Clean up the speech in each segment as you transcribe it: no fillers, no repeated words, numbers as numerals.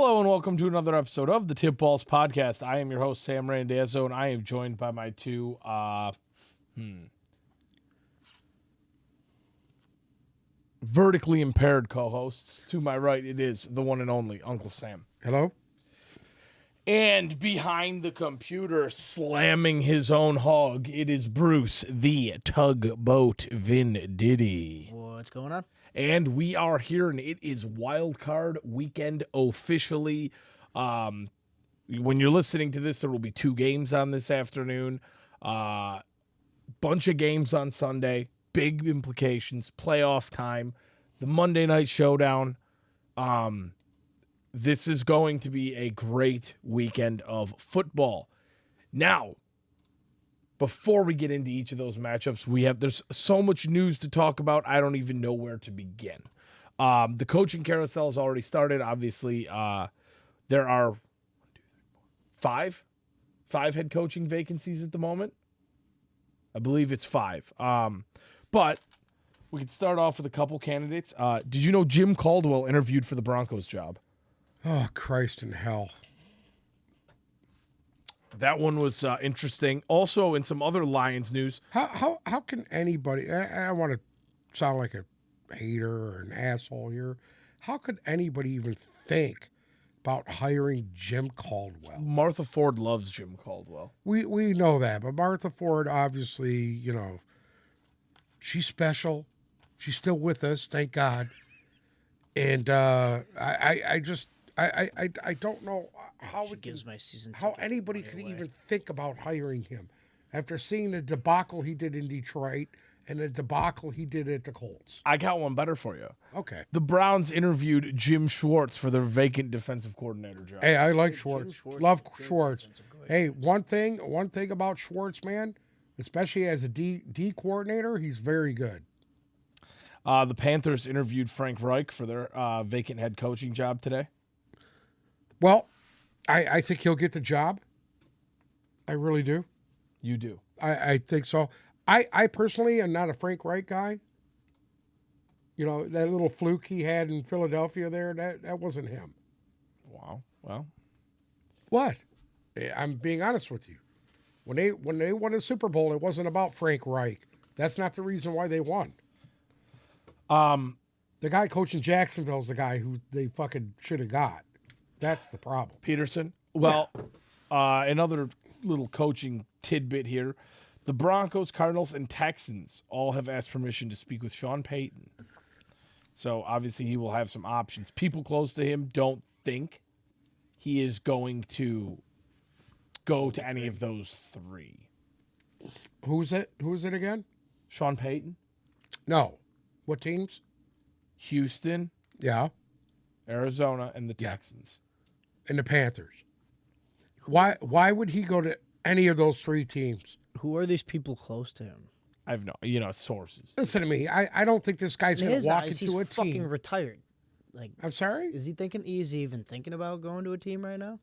Hello and welcome to another episode of the Tip Balls Podcast. I am your host, Sam Randazzo, and I am joined by my two vertically impaired co-hosts. To my right, it is the one and only Uncle Sam. Hello? And behind the computer, slamming his own hog, it is Bruce, the tugboat Vin-Diddy. What's going on? And we are here, and it is Wildcard Weekend officially. When you're listening to this, there will be 2 games on this afternoon. Bunch of games on Sunday. Big implications. Playoff time. The Monday Night Showdown. This is going to be a great weekend of football. Now, before we get into each of those matchups, there's so much news to talk about, I don't even know where to begin. The coaching carousel has already started. Obviously, there are 5 head coaching vacancies at the moment. I believe it's 5. But we could start off with a couple candidates. Did you know Jim Caldwell interviewed for the Broncos job? Oh, Christ in hell. That one was interesting. Also, in some other Lions news. How can anybody, I don't want to sound like a hater or an asshole here. How could anybody even think about hiring Jim Caldwell? Martha Ford loves Jim Caldwell. We know that, but Martha Ford, obviously, she's special. She's still with us, thank God. And I don't know how She gives my season how ticket anybody money could away. even think about hiring him after seeing the debacle he did in Detroit and the debacle he did at the Colts. I got one better for you. Okay. The Browns interviewed Jim Schwartz for their vacant defensive coordinator job. Hey, I like Schwartz. Schwartz Love is good Schwartz. defensive coach. Hey, one thing about Schwartz, man, especially as a D coordinator, he's very good. The Panthers interviewed Frank Reich for their vacant head coaching job today. Well, I think he'll get the job. I really do. You do. I think so. I personally am not a Frank Reich guy. That little fluke he had in Philadelphia there, that wasn't him. Wow. Well, What? I'm being honest with you. When they won a Super Bowl, it wasn't about Frank Reich. That's not the reason why they won. The guy coaching Jacksonville's the guy who they fucking should have got. That's the problem. Peterson. Well, another little coaching tidbit here. The Broncos, Cardinals, and Texans all have asked permission to speak with Sean Payton. So, obviously, he will have some options. People close to him don't think he is going to go to any of those 3. Who's it? Who is it again? Sean Payton, No. What teams? Houston, Yeah. Arizona, and the Yeah. Texans. And the Panthers. Why would he go to any of those 3 teams? Who are these people close to him? I have sources. Listen to me. I don't think this guy's In going his to walk eyes, into a he's fucking team. retired. Like, I'm sorry? is he even thinking about going to a team right now?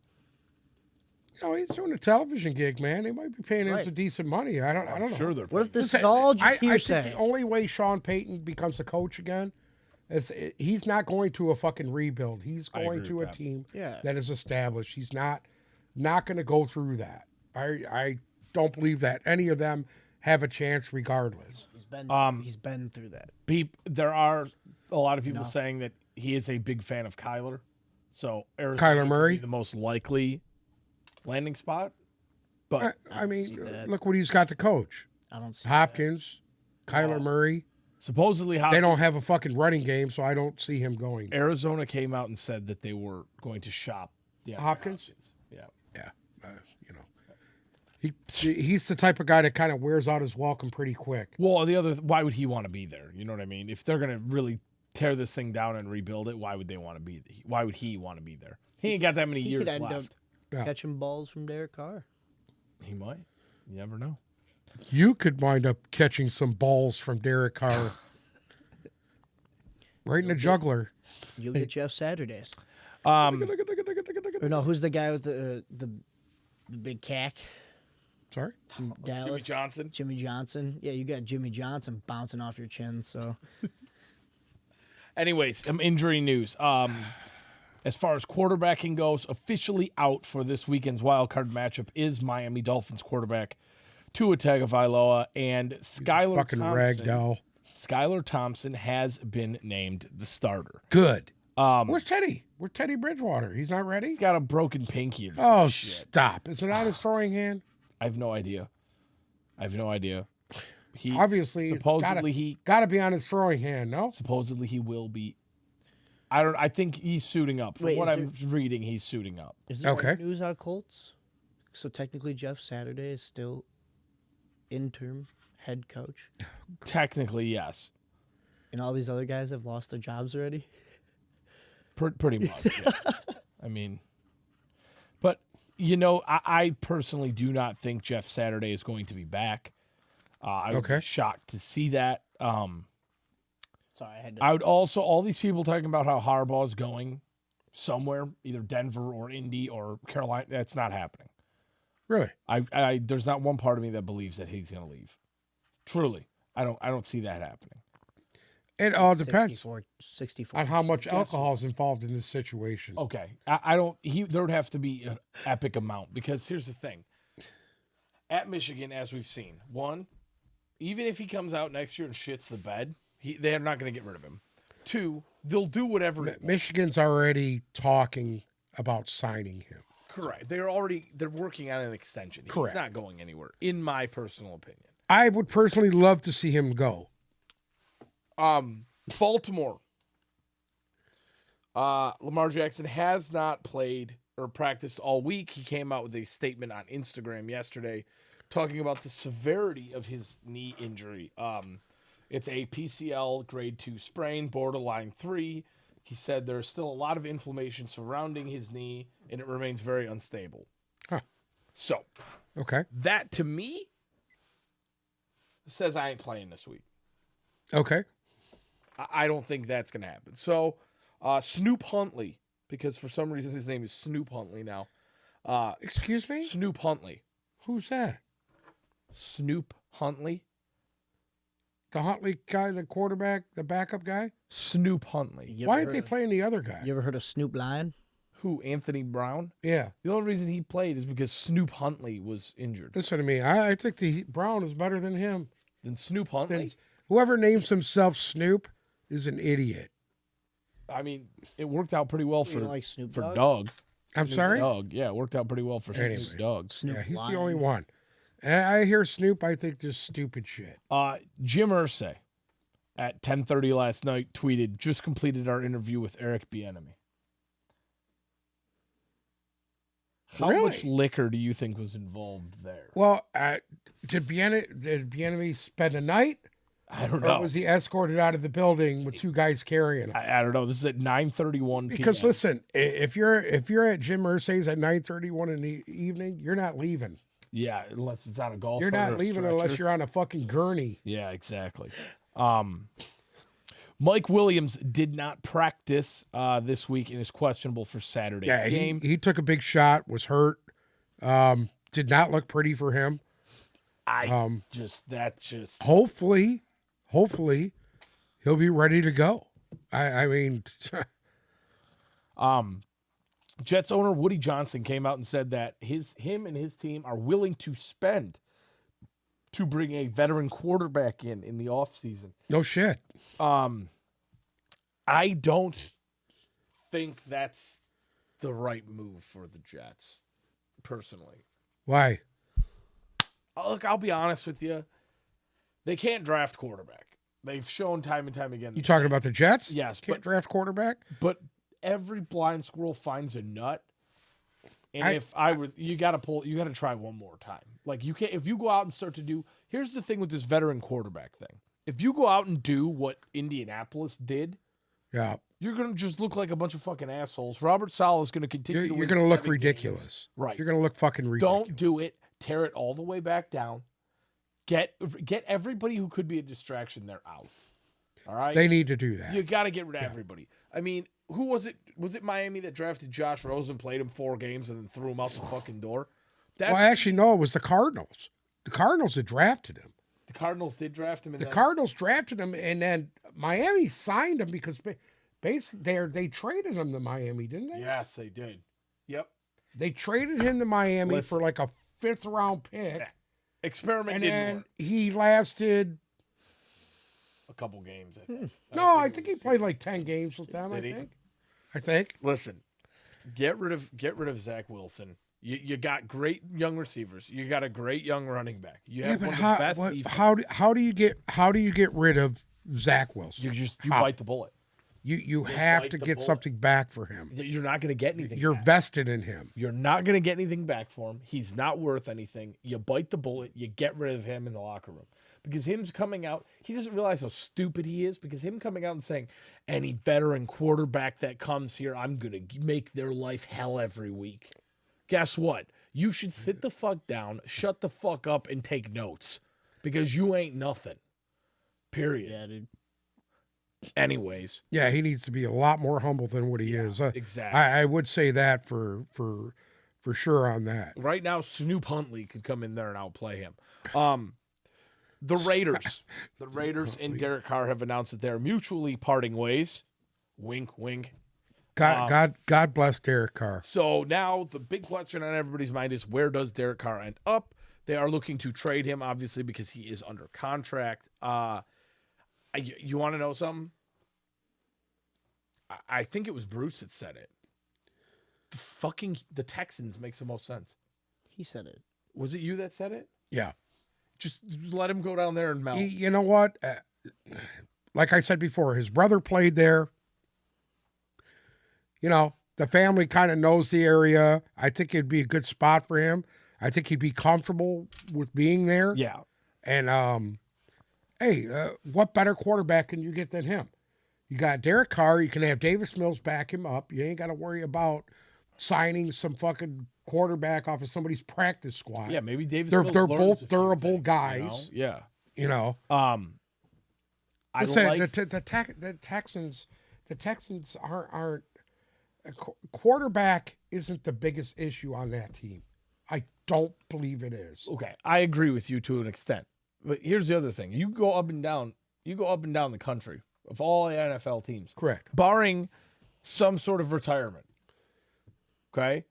He's doing a television gig, man. They might be paying him Right. some decent money. I don't know. Sure, they're What if this Listen, is all just I think hearsay? the only way Sean Payton becomes a coach again is he's not going to a fucking rebuild. He's I going agree to with a that. team Yeah. that is established. He's not going to go through that. I don't believe that any of them have a chance regardless. He's been through that. There are a lot of people saying that he is a big fan of Kyler. So Arizona Kyler would Murray? be the most likely landing spot. But I mean, see that. look what he's got to coach. I don't see Hopkins, Kyler Murray. supposedly They don't have a fucking running game, so I don't see him going. Arizona came out and said that they were going to shop Hopkins? Yeah. Yeah, he's the type of guy that kind of wears out his welcome pretty quick. Well, why would he want to be there? You know what I mean? If they're going to really tear this thing down and rebuild it, why would they want to be? Why would he want to be there? He ain't got that many He years could end left. up Yeah. catching balls from Derek Carr. He might. You never know. You could wind up catching some balls from Derek Carr. Right in the juggler. You'll get Jeff Saturdays. Um, Or no, who's the guy with the big cack? Sorry? From Dallas? Jimmy Johnson. Jimmy Johnson. Yeah, you got Jimmy Johnson bouncing off your chin, so Anyways, some injury news. As far as quarterbacking goes, officially out for this weekend's wildcard matchup is Miami Dolphins quarterback Tua Tagovailoa, and Skylar Fucking Thompson. ragdoll. Skylar Thompson has been named the starter. Good. Where's Teddy? Where's Teddy Bridgewater? He's not ready? He's got a broken pinky. Or Oh, shit. stop. Is it on his throwing hand? I have no idea. He Obviously, supposedly got to be on his throwing hand, no? supposedly he will be. I think he's suiting up. From Wait, what is I'm reading, he's suiting up. Is there Okay. news on Colts? So technically, Jeff Saturday is still interim head coach, Technically, yes. and all these other guys have lost their jobs already. Pretty much. Yeah. I mean, but I personally do not think Jeff Saturday is going to be back. I would be shocked to see that. Sorry, I had to. I would also, all these people talking about how Harbaugh's going somewhere, either Denver or Indy or Carolina. That's not happening. Really? There's not one part of me that believes that he's going to leave. Truly, I don't see that happening. It all depends 64 on how much alcohol is involved in this situation. Okay, I don't. There would have to be an epic amount, because here's the thing. At Michigan, as we've seen, one, even if he comes out next year and shits the bed, they're not going to get rid of him. Two, they'll do whatever. Michigan's already talking about signing him. Correct. They're working on an extension. Correct. He's not going anywhere, in my personal opinion. I would personally love to see him go. Baltimore. Lamar Jackson has not played or practiced all week. He came out with a statement on Instagram yesterday talking about the severity of his knee injury. It's a PCL grade 2 sprain, borderline 3. He said there's still a lot of inflammation surrounding his knee, and it remains very unstable. Huh. So, Okay. that to me says I ain't playing this week. Okay. I don't think that's going to happen. So, Snoop Huntley, because for some reason his name is Snoop Huntley now. Excuse me? Snoop Huntley. Who's that? Snoop Huntley? The Huntley guy, the quarterback, the backup guy? Snoop Huntley. Why aren't they playing the other guy? You ever heard of Snoop Lion? Who? Anthony Brown? Yeah. The only reason he played is because Snoop Huntley was injured. Listen to me. I think the Brown is better than him. Then Snoop Huntley? Whoever names himself Snoop is an idiot. I mean, it worked out pretty well You for don't like Snoop for Dogg? Doug. I'm sorry? Doug. Yeah, it worked out pretty well for Anyway. Snoop Dogg. Snoop Yeah, he's Lion. the only one. And I hear Snoop, I think just stupid shit. Jim Irsay at 10:30 last night tweeted, "Just completed our interview with Eric Bieniemy." How Really? much liquor do you think was involved there? Well, did Bieniemy spend a night? I don't Or know. was he escorted out of the building with two guys carrying him? I don't know. This is at 9:31 p.m. Because listen, if you're at Jim Irsay's at 9:31 in the evening, you're not leaving. Yeah, unless it's on a golf. You're cart or not a leaving unless stretcher. you're on a fucking gurney. Yeah, exactly. Mike Williams did not practice this week and is questionable for Saturday's Yeah, game. he took a big shot, was hurt. Did not look pretty for him. Hopefully he'll be ready to go. I mean, Jets owner Woody Johnson came out and said that him and his team are willing to spend to bring a veteran quarterback in the offseason. no shit. I don't think that's the right move for the Jets, personally. Why? Look, I'll be honest with you. They can't draft quarterback. They've shown time and time again. You talking about the Jets? Yes, Can't draft quarterback? but every blind squirrel finds a nut. And you got to try one more time. Like you can't, if you go out and start to do, here's the thing with this veteran quarterback thing. If you go out and do what Indianapolis did, Yeah. you're going to just look like a bunch of fucking assholes. Robert Saleh is going to continue to You're win going to look 7 ridiculous. games. Right. You're going to look fucking ridiculous. Don't do it. Tear it all the way back down. Get everybody who could be a distraction there out. All right? They need to do that. You got to get rid of everybody. I mean, who was it? Was it Miami that drafted Josh Rosen, played him 4 games, and then threw him out the fucking door? Well, actually, no, it was the Cardinals. The Cardinals that drafted him. The Cardinals did draft him. The Cardinals drafted him, and then Miami signed him because They traded him to Miami, didn't they? Yes, they did. Yep. They traded him to Miami Listen. for like a 5th-round pick. Yeah. Experiment And didn't then work. he lasted. A couple games, I think. No, I think he played like 10 games with them. Did he? I think. Listen, get rid of Zach Wilson. You got great young receivers. You got a great young running back. You have one of the best defense. How do you get rid of Zach Wilson? You bite the bullet. You have bite to the get bullet. something back for him. You're not going to get anything. You're back. vested in him. You're not going to get anything back for him. He's not worth anything. You bite the bullet. You get rid of him in the locker room. Because him's coming out, he doesn't realize how stupid he is. Because him coming out and saying, any veteran quarterback that comes here, I'm going to make their life hell every week. Guess what? You should sit the fuck down, shut the fuck up, and take notes. Because you ain't nothing. Period. Yeah, dude. Anyways. Yeah, he needs to be a lot more humble than what he is. Exactly. I would say that for sure on that. Right now, Snoop Huntley could come in there and outplay him. The Raiders and Derek Carr have announced that they're mutually parting ways. Wink, wink. God bless Derek Carr. So now the big question on everybody's mind is, where does Derek Carr end up? They are looking to trade him, obviously, because he is under contract. You want to know something? I think it was Bruce that said it. The Texans makes the most sense. He said it. Was it you that said it? Yeah. Just let him go down there and melt. You know what? Like I said before, his brother played there. You know, the family kind of knows the area. I think it'd be a good spot for him. I think he'd be comfortable with being there. Yeah. And, what better quarterback can you get than him? You got Derek Carr. You can have Davis Mills back him up. You ain't got to worry about signing some fucking quarterback off of somebody's practice squad. Yeah, maybe Davis. They're Mills both learns a few durable things, guys. You know? Yeah. You know. I Listen, like the Texans aren't quarterback isn't the biggest issue on that team. I don't believe it is. Okay, I agree with you to an extent. But here's the other thing. You go up and down the country of all the NFL teams. Correct. Barring some sort of retirement. Okay?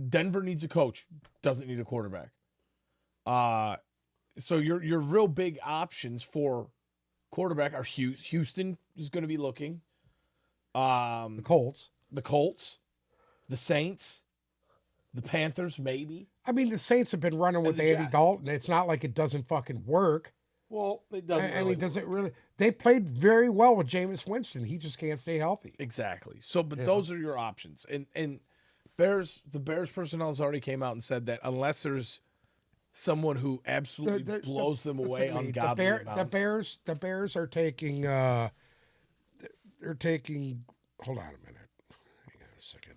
Denver needs a coach, doesn't need a quarterback. So your real big options for quarterback are Houston is going to be looking. The Colts. The Saints, the Panthers, maybe. I mean, the Saints have been running with the Andy Jets. Dalton. It's not like it doesn't fucking work. Well, it doesn't. I mean, does it really? They played very well with Jameis Winston. He just can't stay healthy. Exactly. So, but those are your options. And the Bears personnel has already came out and said that unless there's someone who absolutely blows them away on ungodly amounts. The Bears are taking. They're taking. Hold on a minute. Hang on a second.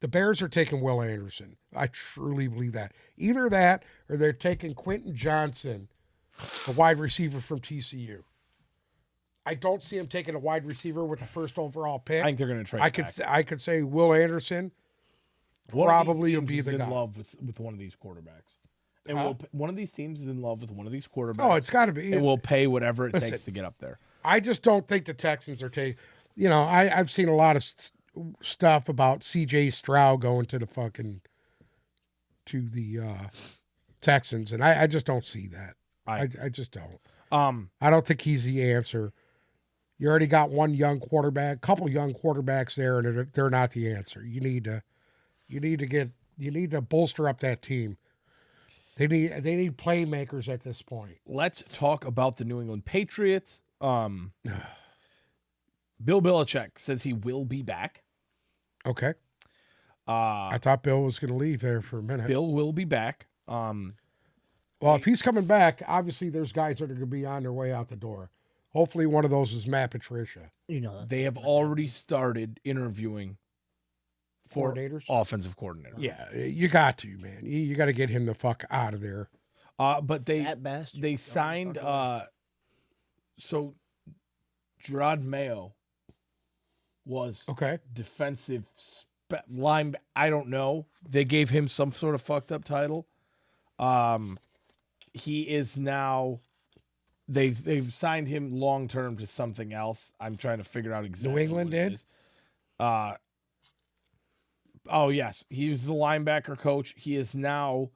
The Bears are taking Will Anderson. I truly believe that. Either that or they're taking Quentin Johnson, a wide receiver from TCU. I don't see him taking a wide receiver with the first overall pick. I think they're going to trade. I could say Will Anderson probably will be the guy. In love with one of these quarterbacks, and one of these teams is in love with one of these quarterbacks. Oh, it's got to be. And will pay whatever it takes to get up there. I just don't think the Texans are taking. You know, I've seen a lot of stuff about C.J. Stroud going to the Texans, and I just don't see that. I just don't. I don't think he's the answer. You already got one young quarterback, couple young quarterbacks there, and they're not the answer. You need to bolster up that team. They need playmakers at this point. Let's talk about the New England Patriots. Bill Belichick says he will be back. Okay. I thought Bill was going to leave there for a minute. Bill will be back. Well, if he's coming back, obviously there's guys that are going to be on their way out the door. Hopefully one of those is Matt Patricia. You know, they have already started interviewing for coordinators? Offensive coordinator. Yeah, you got to, man. You got to get him the fuck out of there. But they signed so Gerard Mayo was defensive line. I don't know. They gave him some sort of fucked up title. He is now they've signed him long term to something else. I'm trying to figure out exactly. New England what it did? is. Oh yes, he was the linebacker coach. He is now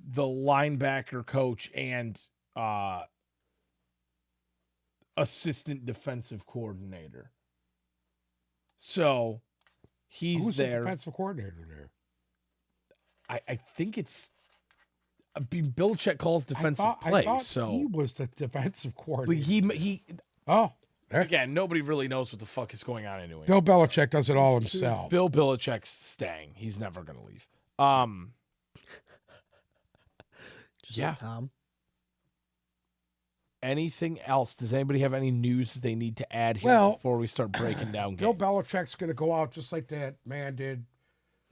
the linebacker coach and assistant defensive coordinator. So he's Who's there. the defensive coordinator there? I think it's Belichick calls defensive plays. I thought so he was the defensive but coordinator. he Again, nobody really knows what the fuck is going on anyway. Bill Belichick does it all himself. Bill Belichick's staying. He's never gonna leave. Just Yeah. like Tom. Anything else? Does anybody have any news that they need to add here Well, before we start breaking down Bill games? Belichick's going to go out just like that man did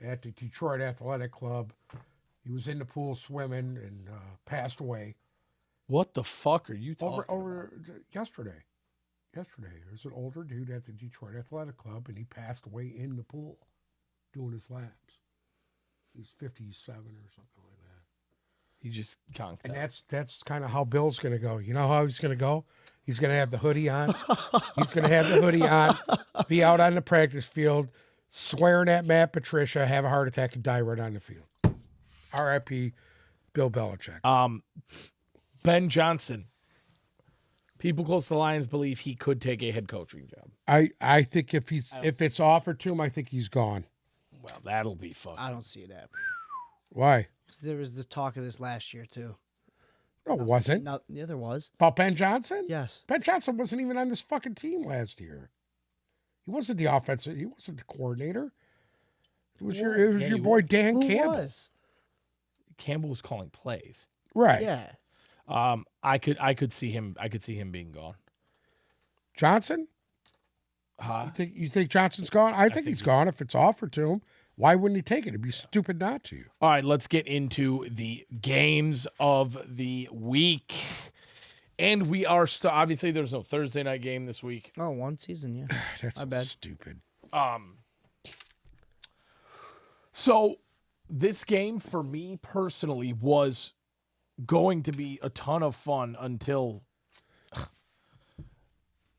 at the Detroit Athletic Club. He was in the pool swimming and passed away. What the fuck are you talking Over yesterday. Yesterday, there's an older dude at the Detroit Athletic Club, and he passed away in the pool doing his laps. He was 57 or something like that. He just conked And out. that's kind of how Bill's going to go. You know how he's going to go? He's going to have the hoodie on. He's going to have the hoodie on, be out on the practice field, swearing at Matt Patricia, have a heart attack, and die right on the field. R.I.P. Bill Belichick. Ben Johnson. People close to the Lions believe he could take a head coaching job. I think if it's offered to him, I think he's gone. Well, that'll be fun. I don't see it happening. Why? 'Cause there was this talk of this last year too. No, it wasn't. No, yeah, there was. About Ben Johnson? Yes. Ben Johnson wasn't even on this fucking team last year. He wasn't the offensive. He wasn't the coordinator. It was your boy Dan Who Campbell. was? Campbell was calling plays. Right. Yeah. I could see him being gone. Johnson? Huh? You think Johnson's gone? I think he's gone if it's offered to him. Why wouldn't he take it? It'd be stupid not to. All right, let's get into the games of the week. And we are obviously there's no Thursday night game this week. Oh, one season, yeah. That's My bad. stupid. So this game for me personally was going to be a ton of fun until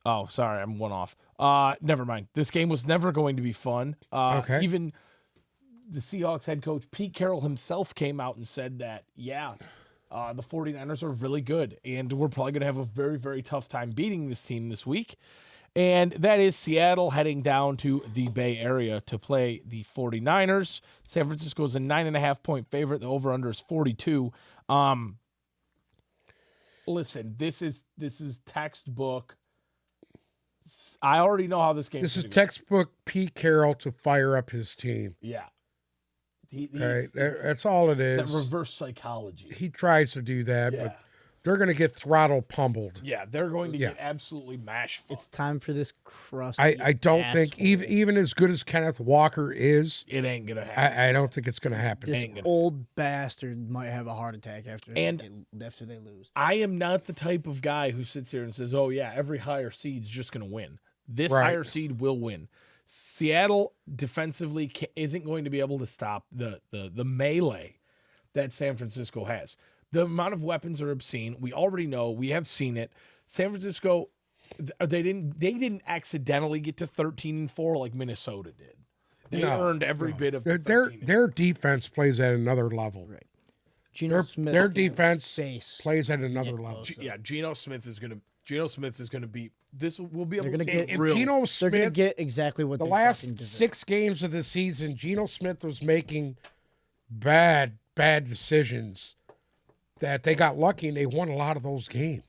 oh, sorry, I'm one off. Never mind. This game was never going to be fun. Okay. Even the Seahawks head coach Pete Carroll himself came out and said that, the 49ers are really good, and we're probably going to have a very, very tough time beating this team this week. And that is Seattle heading down to the Bay Area to play the 49ers. San Francisco is a 9.5-point favorite. The over-under is 42. Listen, this is textbook. I already know how this game. This is textbook Pete Carroll to fire up his team. Yeah. Right, that's all it is. That reverse psychology. He tries to do that, Yeah. but they're going to get throttle pummeled. Yeah, they're going to get absolutely mashed. It's time for this crusty. I don't think even as good as Kenneth Walker is, It ain't gonna happen. I don't think it's going to happen. this old bastard might have a heart attack after they lose. I am not the type of guy who sits here and says, "Oh yeah, every higher seed's just gonna win." This Right. higher seed will win. Seattle defensively isn't going to be able to stop the melee that San Francisco has. The amount of weapons are obscene. We already know. We have seen it. San Francisco, they didn't accidentally get to 13-4 like Minnesota did. They earned every bit of their defense plays at another level. Right. Geno Smith. Their defense face. plays at another level. Geno Smith is gonna be. This will be able They're to gonna get get- real. Geno They're Smith, gonna get exactly what the they last fucking deserve. 6 games of the season, Geno Smith was making bad decisions that they got lucky and they won a lot of those games.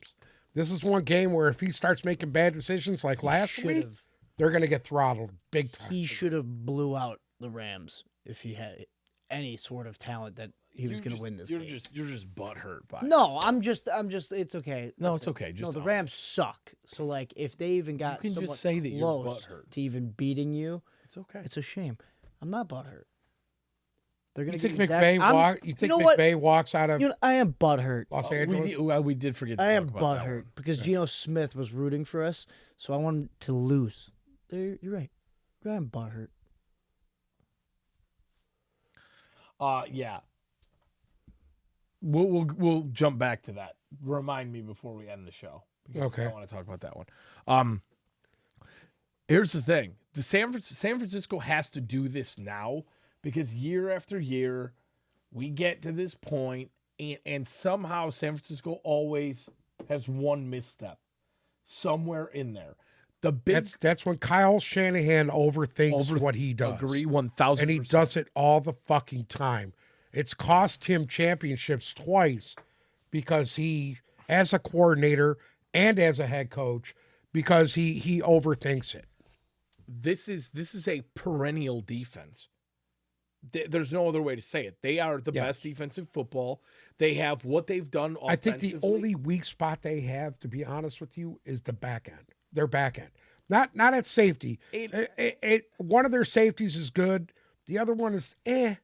This is one game where if he starts making bad decisions like last week, should've- they're going to get throttled big time. He should have blew out the Rams if he had any sort of talent that he was going to win this You're game. just butthurt by No, it. I'm just. It's okay. No, it's okay. Just no, the own it. Rams suck. So like, if they even got can just somewhat say that you're close butthurt. to even beating you, It's okay. it's a shame. I'm not butthurt. They're gonna You think get McVay walks out of You know, I am butthurt. Los Angeles? We did forget. To I talk am about that butthurt one. because Geno Smith was rooting for us, so I want him to lose. You're right. I'm butthurt. Yeah. We'll jump back to that remind me before we end the show. Because Okay. I want to talk about that one. Here's the thing. San Francisco has to do this now because year after year, we get to this point, and somehow San Francisco always has one misstep somewhere in there. The big That's when Kyle Shanahan overthinks what he does. Agree 1,000%. And he does it all the fucking time. It's cost him championships twice because he, as a coordinator and as a head coach, because he overthinks it. This is a perennial defense. There's no other way to say it. They are the best defense in football. They have what they've done offensively. I think the only weak spot they have, to be honest with you, is the back end. Their back end. Not at safety. One of their safeties is good. The other one is eh.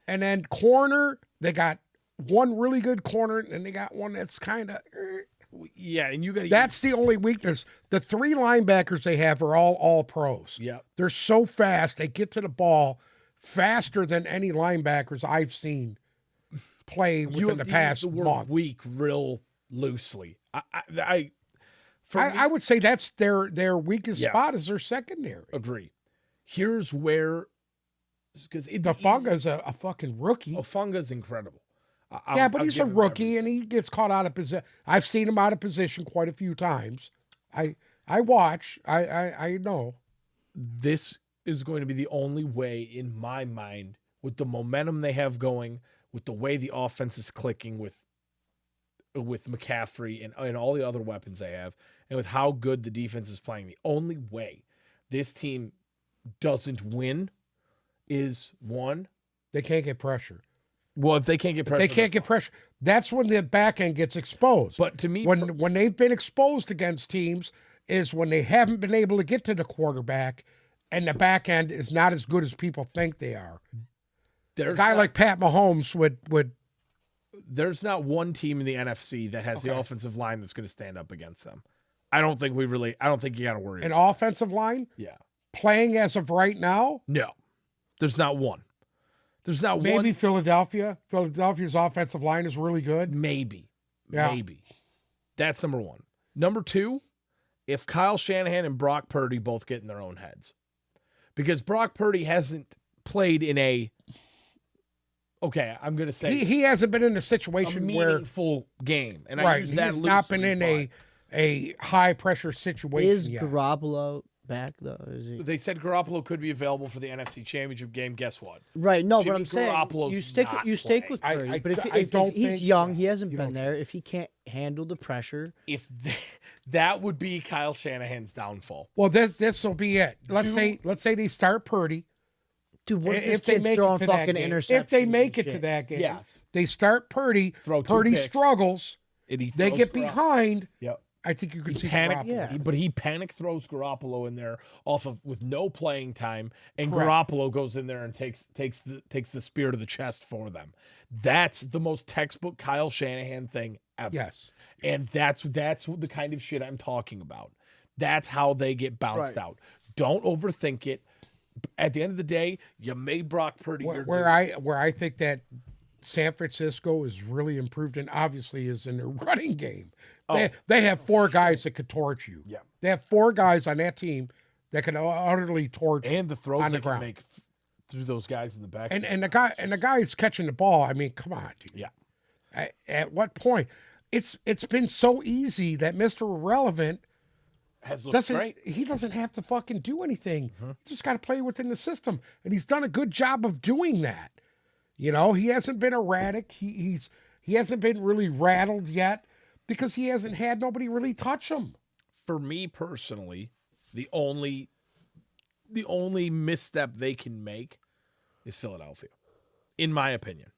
And then corner, they got one really good corner, and they got one that's kind of Yeah, and you got to. That's the only weakness. The three linebackers they have are all pros. Yeah, they're so fast. They get to the ball faster than any linebackers I've seen play within the past the word month. Weak, real loosely. I would say that's their weakest spot is their secondary. Agree. Here's where, because Funga's a fucking rookie. Funga's incredible. But he's a rookie and he gets caught out of position. I've seen him out of position quite a few times. I watch. I know. This is going to be the only way, in my mind, with the momentum they have going, with the way the offense is clicking with McCaffrey and all the other weapons they have, and with how good the defense is playing. The only way this team doesn't win is one, they can't get pressure. Well, if they can't get pressure, that's when the back end gets exposed. But to me, when they've been exposed against teams is when they haven't been able to get to the quarterback, and the back end is not as good as people think they are. A guy like Pat Mahomes would. There's not one team in the NFC that has the offensive line that's going to stand up against them. I don't think you got to worry. An offensive line? Yeah. Playing as of right now? No. There's not one. There's not Maybe one. Maybe Philadelphia. Philadelphia's offensive line is really good. Maybe. Yeah. Maybe. That's number one. Number two, if Kyle Shanahan and Brock Purdy both get in their own heads. Because Brock Purdy hasn't played in I'm going to say he hasn't been in a situation where meaningful game. And right, he's not been in a high pressure situation Is yet. Garoppolo back though? They said Garoppolo could be available for the NFC Championship game. Guess what? Right. No, Jimmy but I'm saying Garoppolo's you stick with Purdy. But if he's young, he hasn't been there. If he can't handle the pressure, that would be Kyle Shanahan's downfall. Well, this will be it. Let's say they start Purdy. Dude, what if they make it to that game, if they make it to that game, yes, they start Purdy. Purdy struggles. They get behind. Yep. I think you could see panic. Garoppolo. But he panic throws Garoppolo in there with no playing time, and Correct. Garoppolo goes in there and takes the spear to the chest for them. That's the most textbook Kyle Shanahan thing ever. Yes, and that's the kind of shit I'm talking about. That's how they get bounced out. Don't overthink it. At the end of the day, you made Brock Purdy. Where I think that San Francisco is really improved, and obviously is in their running game. They have four guys that could torch you. Yeah, they have four guys on that team that can utterly torch and the throws on the they ground. Can make through those guys in the back. And the guy's catching the ball. I mean, come on, dude. Yeah. At what point? It's been so easy that Mr. Irrelevant he doesn't have to fucking do anything. Mm-hmm. Just got to play within the system, and he's done a good job of doing that. You know, he hasn't been erratic. He hasn't been really rattled yet because he hasn't had nobody really touch him. For me personally, the only misstep they can make is Philadelphia, in my opinion.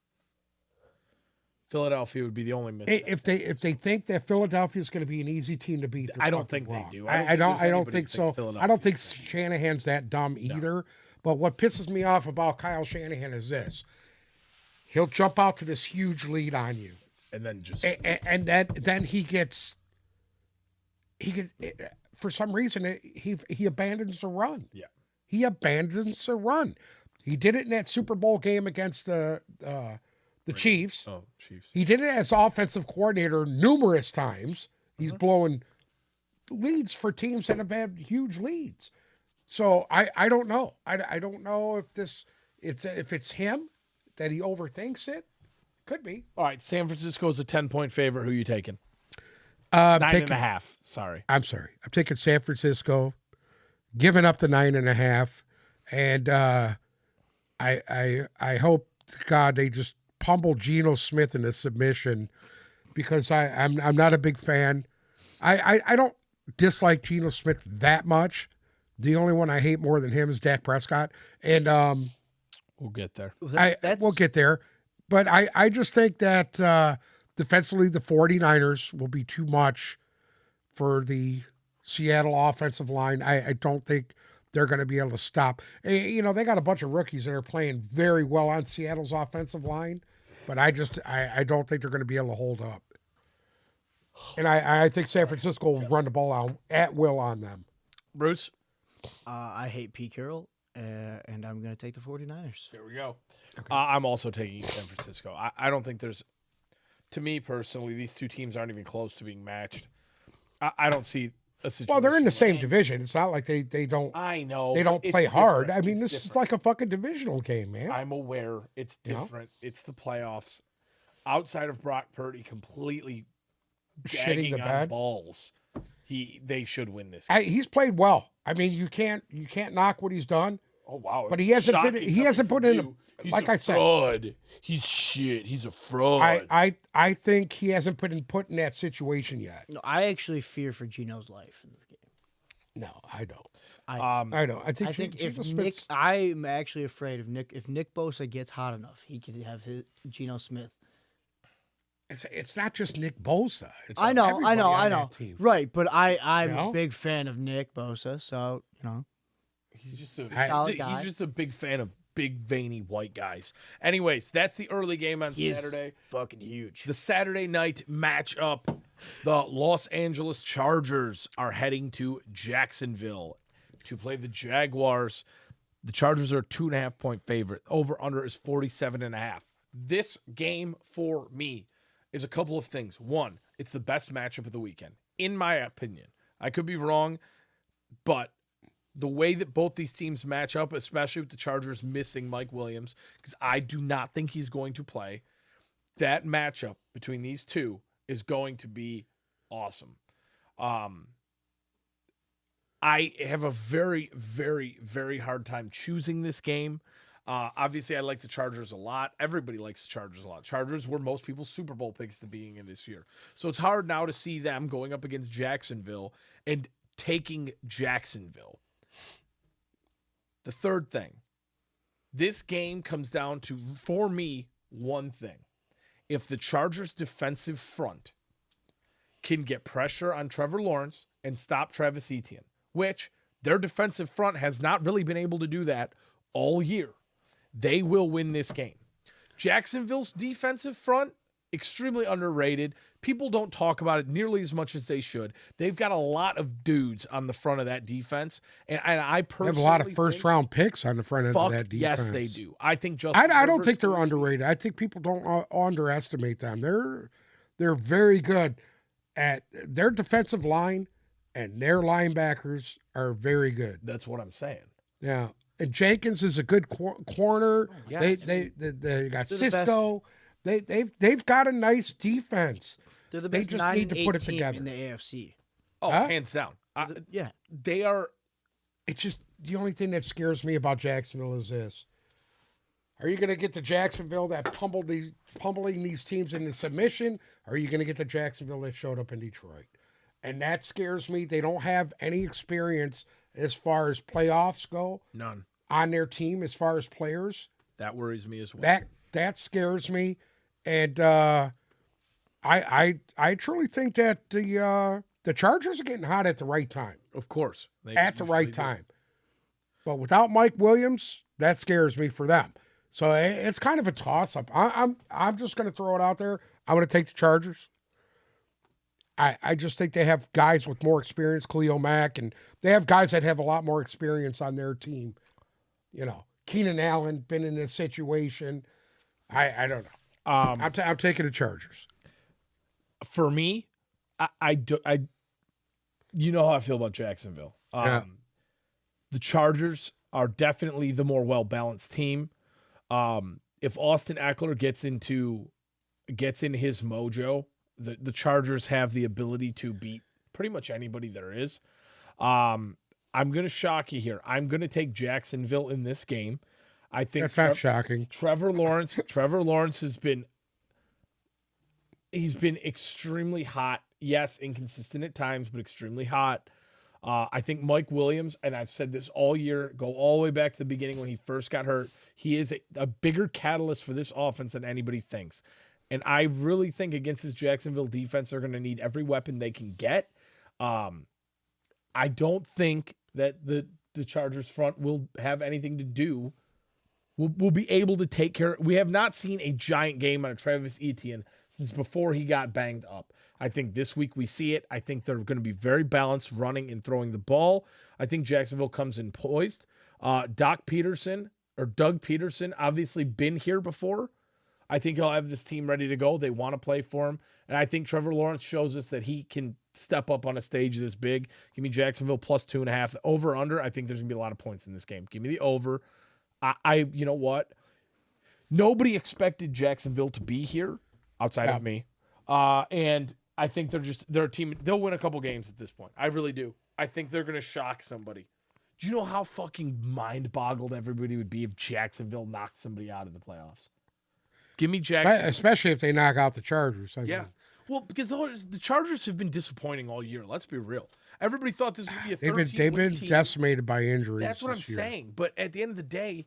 Philadelphia would be the only misstep. If they think that Philadelphia is going to be an easy team to beat, I don't think they do. I don't think so. I don't think Shanahan's that dumb either. No. But what pisses me off about Kyle Shanahan is this: he'll jump out to this huge lead on you, and then then he for some reason he abandons the run. Yeah, he abandons the run. He did it in that Super Bowl game against the The Chiefs. Oh, Chiefs. He did it as offensive coordinator numerous times. He's blowing leads for teams that have had huge leads. So I don't know. I don't know if it's him that he overthinks it. Could be. All right, San Francisco's a 10-point favorite. Who are you taking? I'm 9.5. Sorry. I'm sorry. I'm taking San Francisco, giving up the 9.5, and I hope to God they just pummel Geno Smith in a submission because I'm not a big fan. I don't dislike Geno Smith that much. The only one I hate more than him is Dak Prescott, and We'll get there. we'll get there. But I just think that defensively the 49ers will be too much for the Seattle offensive line. I don't think they're going to be able to stop. You know, they got a bunch of rookies that are playing very well on Seattle's offensive line, but I don't think they're going to be able to hold up. And I think San Francisco will run the ball out at will on them. Bruce? I hate Pete Carroll, and I'm going to take the 49ers. Here we go. Okay. I'm also taking San Francisco. I don't think there's, to me personally, these two teams aren't even close to being matched. I don't see a situation. Well, they're in the same division. It's not like they don't. I know. They don't it's play hard. different. I mean, It's this is different. like a fucking divisional game, man. I'm aware it's You know? different. It's the playoffs. Outside of Brock Purdy completely Shitting gagging the on bed. balls, they should win this. He's played well. I mean, you can't knock what he's done. Oh wow! But he hasn't Shocking put coming put from in you. He's like a I said. fraud. He's shit. He's a fraud. I think he hasn't put in that situation yet. No, I actually fear for Geno's life in this game. No, I don't. I I don't. I think if Geno Nick, Smith's- I'm actually afraid of Nick. If Nick Bosa gets hot enough, he could have his Geno Smith. It's not just Nick Bosa. It's I know. everybody on know. that team. Right, but I'm You know? a big fan of Nick Bosa, so you know. He's just a Solid guy. he's just a big fan of big veiny white guys. Anyways, that's the early game on He is Saturday. fucking huge. The Saturday night matchup, the Los Angeles Chargers are heading to Jacksonville to play the Jaguars. The Chargers are a 2.5-point favorite. Over under is 47.5. This game for me is a couple of things. One, it's the best matchup of the weekend, in my opinion. I could be wrong, but the way that both these teams match up, especially with the Chargers missing Mike Williams, because I do not think he's going to play, that matchup between these two is going to be awesome. I have a very, very, very hard time choosing this game. Obviously, I like the Chargers a lot. Everybody likes the Chargers a lot. Chargers were most people's Super Bowl picks at the beginning of this year. So it's hard now to see them going up against Jacksonville and taking Jacksonville. The third thing, this game comes down to, for me, one thing. If the Chargers' defensive front can get pressure on Trevor Lawrence and stop Travis Etienne, which their defensive front has not really been able to do that all year, they will win this game. Jacksonville's defensive front, extremely underrated. People don't talk about it nearly as much as they should. They've got a lot of dudes on the front of that defense, and I They personally have a lot of think- first-round picks on the front end of that defense. Yes, they do. I think Justin. I don't Herbert's think they're going to be- underrated. I think people don't underestimate them. They're very good at their defensive line, and their linebackers are very good. That's what I'm saying. Yeah, and Jenkins is a good corner. yes. They got They're the Cisco. They've got a nice defense. They're the They best just 9 need and to put 8 it team together. in the AFC. Oh, Huh? hands down. Yeah, They are. It's just the only thing that scares me about Jacksonville is this. Are you going to get the Jacksonville that pummeling these teams into submission? Or are you going to get the Jacksonville that showed up in Detroit? And that scares me. They don't have any experience as far as playoffs go None. on their team as far as players. That worries me as well. That scares me. And I truly think that the Chargers are getting hot at the right time. Of course. They At the usually right do. time. But without Mike Williams, that scares me for them. So it's kind of a toss-up. I'm just going to throw it out there. I'm going to take the Chargers. I just think they have guys with more experience, Khalil Mack, and they have guys that have a lot more experience on their team. You know, Keenan Allen been in this situation. I don't know. I'm taking the Chargers. For me, you know how I feel about Jacksonville. Yeah. The Chargers are definitely the more well-balanced team. If Austin Eckler gets in his mojo, the Chargers have the ability to beat pretty much anybody there is. I'm going to shock you here. I'm going to take Jacksonville in this game. I think That's not shocking. Trevor Lawrence has been extremely hot. Yes, inconsistent at times, but extremely hot. I think Mike Williams, and I've said this all year, go all the way back to the beginning when he first got hurt, he is a bigger catalyst for this offense than anybody thinks. And I really think against this Jacksonville defense, they're going to need every weapon they can get. I don't think that the Chargers front will have anything to do. We'll be able to take care. We have not seen a giant game out of Travis Etienne since before he got banged up. I think this week we see it. I think they're going to be very balanced running and throwing the ball. I think Jacksonville comes in poised. Doug Peterson, obviously been here before. I think he'll have this team ready to go. They want to play for him. And I think Trevor Lawrence shows us that he can step up on a stage this big. Give me Jacksonville plus 2.5. Over, under, I think there's going to be a lot of points in this game. Give me the over. You know what? Nobody expected Jacksonville to be here outside of me. And I think they're a team. They'll win a couple games at this point. I really do. I think they're going to shock somebody. Do you know how fucking mind-boggled everybody would be if Jacksonville knocked somebody out of the playoffs? Give me Jacksonville. Especially if they knock out the Chargers. I mean. Well, because the Chargers have been disappointing all year. Let's be real. Everybody thought this would be a 13-win team. They've been decimated by injuries. That's what I'm saying. But at the end of the day,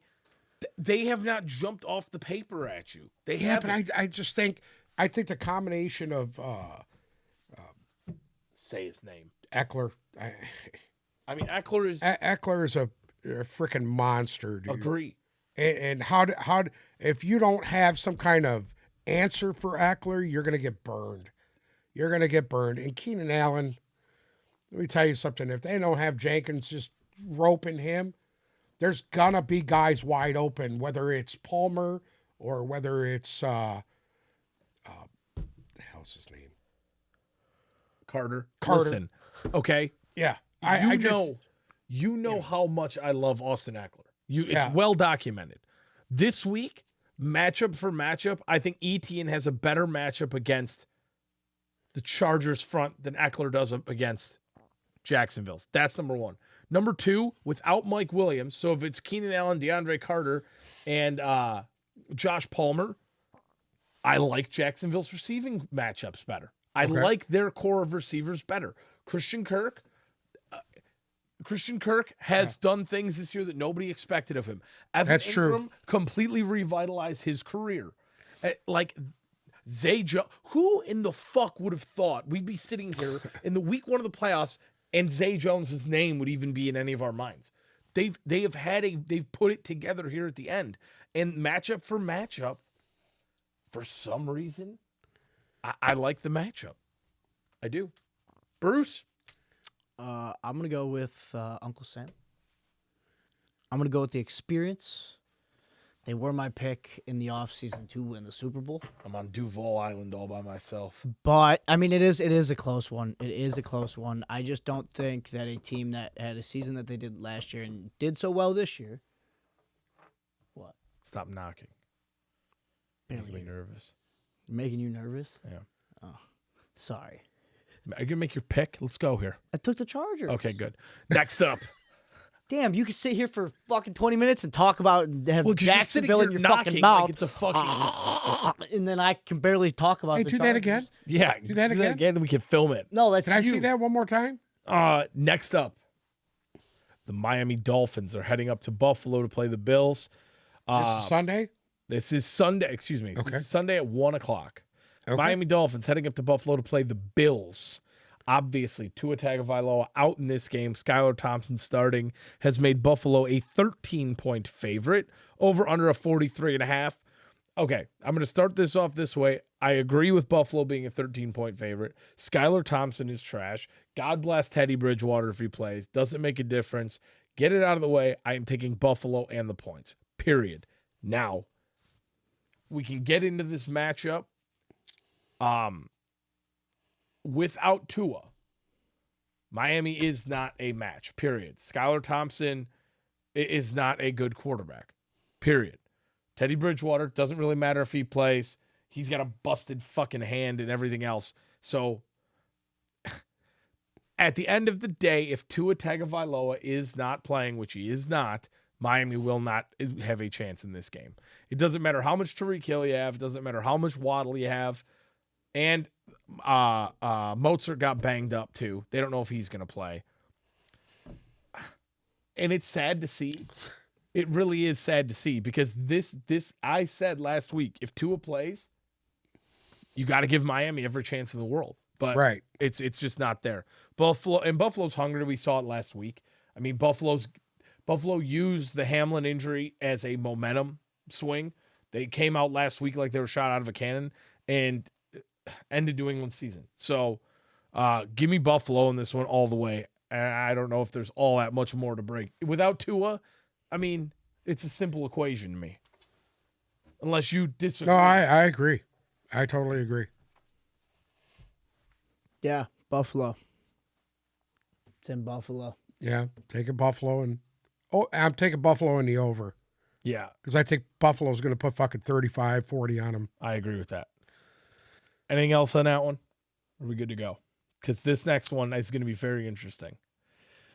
they have not jumped off the paper at you. They haven't. But I just think the combination of say his name, Eckler. I mean, Eckler is a freaking monster, dude. Agree. And how if you don't have some kind of answer for Eckler, you're going to get burned. You're going to get burned. And Keenan Allen, let me tell you something. If they don't have Jenkins just roping him, there's going to be guys wide open, whether it's Palmer or whether it's, the hell's his name? Carter. Carter. Listen, okay? Yeah. You know how much I love Austin Eckler. It's well documented. This week, matchup for matchup, I think Etienne has a better matchup against the Chargers front than Eckler does against Jacksonville's. That's number one. Number two, without Mike Williams, so if it's Keenan Allen, DeAndre Carter, and Josh Palmer, I like Jacksonville's receiving matchups better. I like their core of receivers better. Christian Kirk has done things this year that nobody expected of him. Evan Ingram completely revitalized his career. Like Zay Jones, who in the fuck would have thought we'd be sitting here in the week one of the playoffs and Zay Jones's name would even be in any of our minds? They've put it together here at the end. And matchup for matchup, for some reason, I like the matchup. I do. Bruce? I'm going to go with Uncle Sam. I'm going to go with the experience. They were my pick in the offseason to win the Super Bowl. I'm on Duval Island all by myself. But, I mean, it is a close one. It is a close one. I just don't think that a team that had a season that they did last year and did so well this year. What? Stop knocking. Making me nervous. Making you nervous? Yeah. Oh, sorry. Are you going to make your pick? Let's go here. I took the Chargers. Okay, good. Next up. Damn, you can sit here for fucking 20 minutes and talk about Jacksonville in your fucking mouth. Like it's a fucking... and then I can barely talk about the do Chargers. That again? Yeah. Do that again? And we can film it. No, that's Can I see that one more time? Next up. The Miami Dolphins are heading up to Buffalo to play the Bills. This is Sunday? This is Sunday. Excuse me. Okay. This is Sunday at 1 o'clock. Okay. Miami Dolphins heading up to Buffalo to play the Bills. Obviously, Tua Tagovailoa out in this game. Skylar Thompson starting has made Buffalo a 13-point favorite over under a 43.5. Okay, I'm going to start this off this way. I agree with Buffalo being a 13-point favorite. Skylar Thompson is trash. God bless Teddy Bridgewater if he plays. Doesn't make a difference. Get it out of the way. I am taking Buffalo and the points. Period. Now, we can get into this matchup. Without Tua, Miami is not a match, period. Skylar Thompson is not a good quarterback, period. Teddy Bridgewater, doesn't really matter if he plays. He's got a busted fucking hand and everything else. So at the end of the day, if Tua Tagovailoa is not playing, which he is not, Miami will not have a chance in this game. It doesn't matter how much Tyreek Hill you have. It doesn't matter how much Waddle you have. And Mozart got banged up too. They don't know if he's going to play. And it's sad to see. It really is sad to see because this I said last week, if Tua plays, you got to give Miami every chance in the world. But right. It's just not there. Buffalo's hungry. We saw it last week. I mean, Buffalo used the Hamlin injury as a momentum swing. They came out last week like they were shot out of a cannon and ended New England's season. So give me Buffalo in this one all the way. And I don't know if there's all that much more to break. Without Tua, I mean, it's a simple equation to me. Unless you disagree. No, I agree. I totally agree. Yeah, Buffalo. It's in Buffalo. Yeah, taking Buffalo I'm taking Buffalo in the over. Yeah. Because I think Buffalo's going to put fucking 35, 40 on them. I agree with that. Anything else on that one? Are we good to go? Because this next one is going to be very interesting.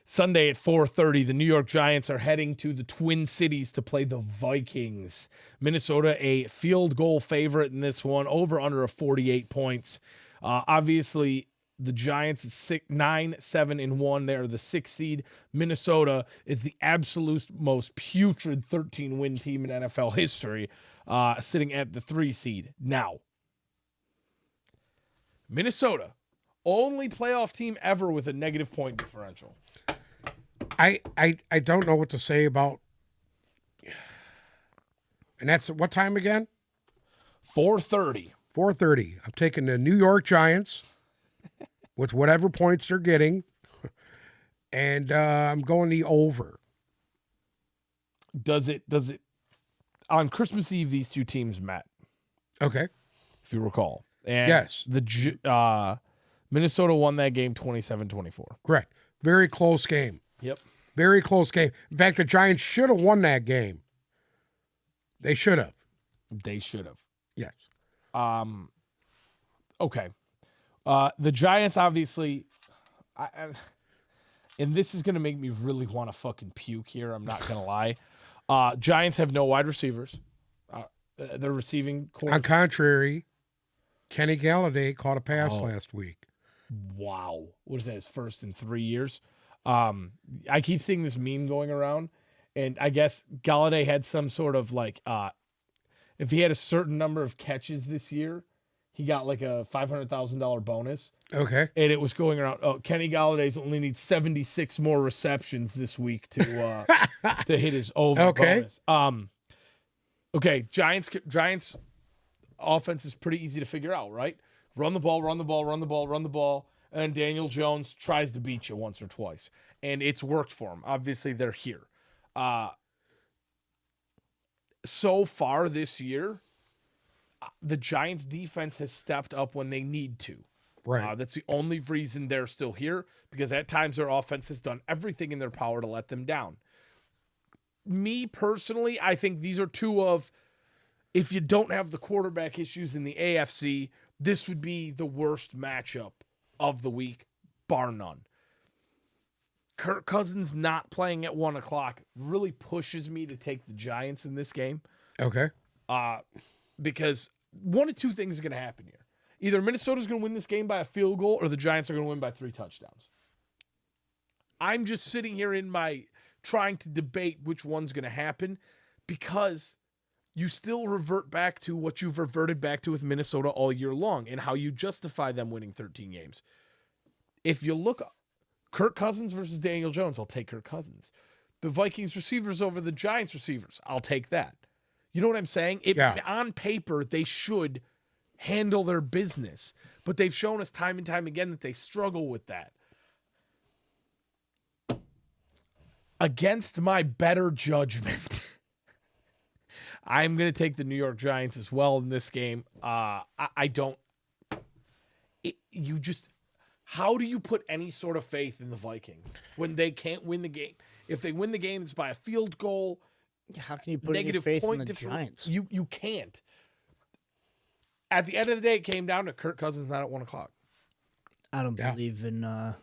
Sunday at 4:30, the New York Giants are heading to the Twin Cities to play the Vikings. Minnesota, a field goal favorite in this one, over under a 48 points. Obviously, the Giants at 9-7-1. They're the 6th seed. Minnesota is the absolute most putrid 13-win team in NFL history, sitting at the 3 seed. Now, Minnesota, only playoff team ever with a negative point differential. I don't know what to say about. And that's what time again? 4:30. 4:30. I'm taking the New York Giants with whatever points they're getting, and I'm going the over. Does it on Christmas Eve? These two teams met. Okay. If you recall, and yes, the Minnesota won that game 27-24. Correct. Very close game. Yep. Very close game. In fact, the Giants should have won that game. They should have. They should have. Yes. Okay. The Giants, obviously, and this is going to make me really want to fucking puke here. I'm not going to lie. Giants have no wide receivers. They're receiving core. On contrary, Kenny Galladay caught a pass last week. Wow. What is that, his first in 3 years? I keep seeing this meme going around, and I guess Galladay had some sort of like, if he had a certain number of catches this year, he got like a $500,000 bonus. Okay. And it was going around, Kenny Galladay's only needs 76 more receptions this week to to hit his over bonus. Okay, Giants offense is pretty easy to figure out, right? Run the ball, and Daniel Jones tries to beat you once or twice. And it's worked for him. Obviously, they're here. So far this year, the Giants defense has stepped up when they need to. Right. That's the only reason they're still here, because at times their offense has done everything in their power to let them down. Me personally, I think these are two of, if you don't have the quarterback issues in the AFC, this would be the worst matchup of the week, bar none. Kirk Cousins not playing at 1 o'clock really pushes me to take the Giants in this game. Okay. Because one of two things is going to happen here. Either Minnesota's going to win this game by a field goal, or the Giants are going to win by 3 touchdowns. I'm just sitting here trying to debate which one's going to happen, because you still revert back to what you've reverted back to with Minnesota all year long and how you justify them winning 13 games. If you look, Kirk Cousins versus Daniel Jones, I'll take Kirk Cousins. The Vikings receivers over the Giants receivers, I'll take that. You know what I'm saying? On paper, they should handle their business, but they've shown us time and time again that they struggle with that. Against my better judgment, I'm going to take the New York Giants as well in this game. I don't. How do you put any sort of faith in the Vikings when they can't win the game? If they win the game, it's by a field goal. How can you put any Negative faith in point the difference. Giants? You can't. At the end of the day, it came down to Kirk Cousins not at 1:00. I don't believe in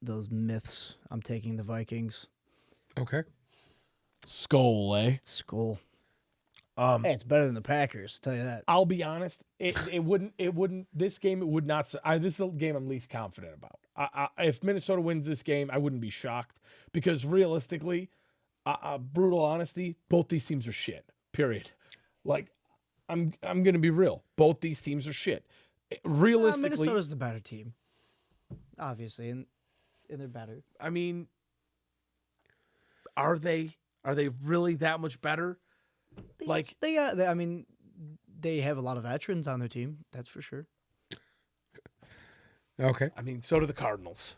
those myths. I'm taking the Vikings. Okay. Skull, eh? Skull. Hey, it's better than the Packers. I'll tell you that. I'll be honest. It wouldn't. This game, it would not. This is the game I'm least confident about. If Minnesota wins this game, I wouldn't be shocked because realistically, brutal honesty, both these teams are shit. Period. Like, I'm gonna be real. Both these teams are shit. Realistically, Minnesota's the better team, obviously, and they're better. I mean, are they really that much better? Like they have a lot of veterans on their team. That's for sure. Okay. I mean, so do the Cardinals.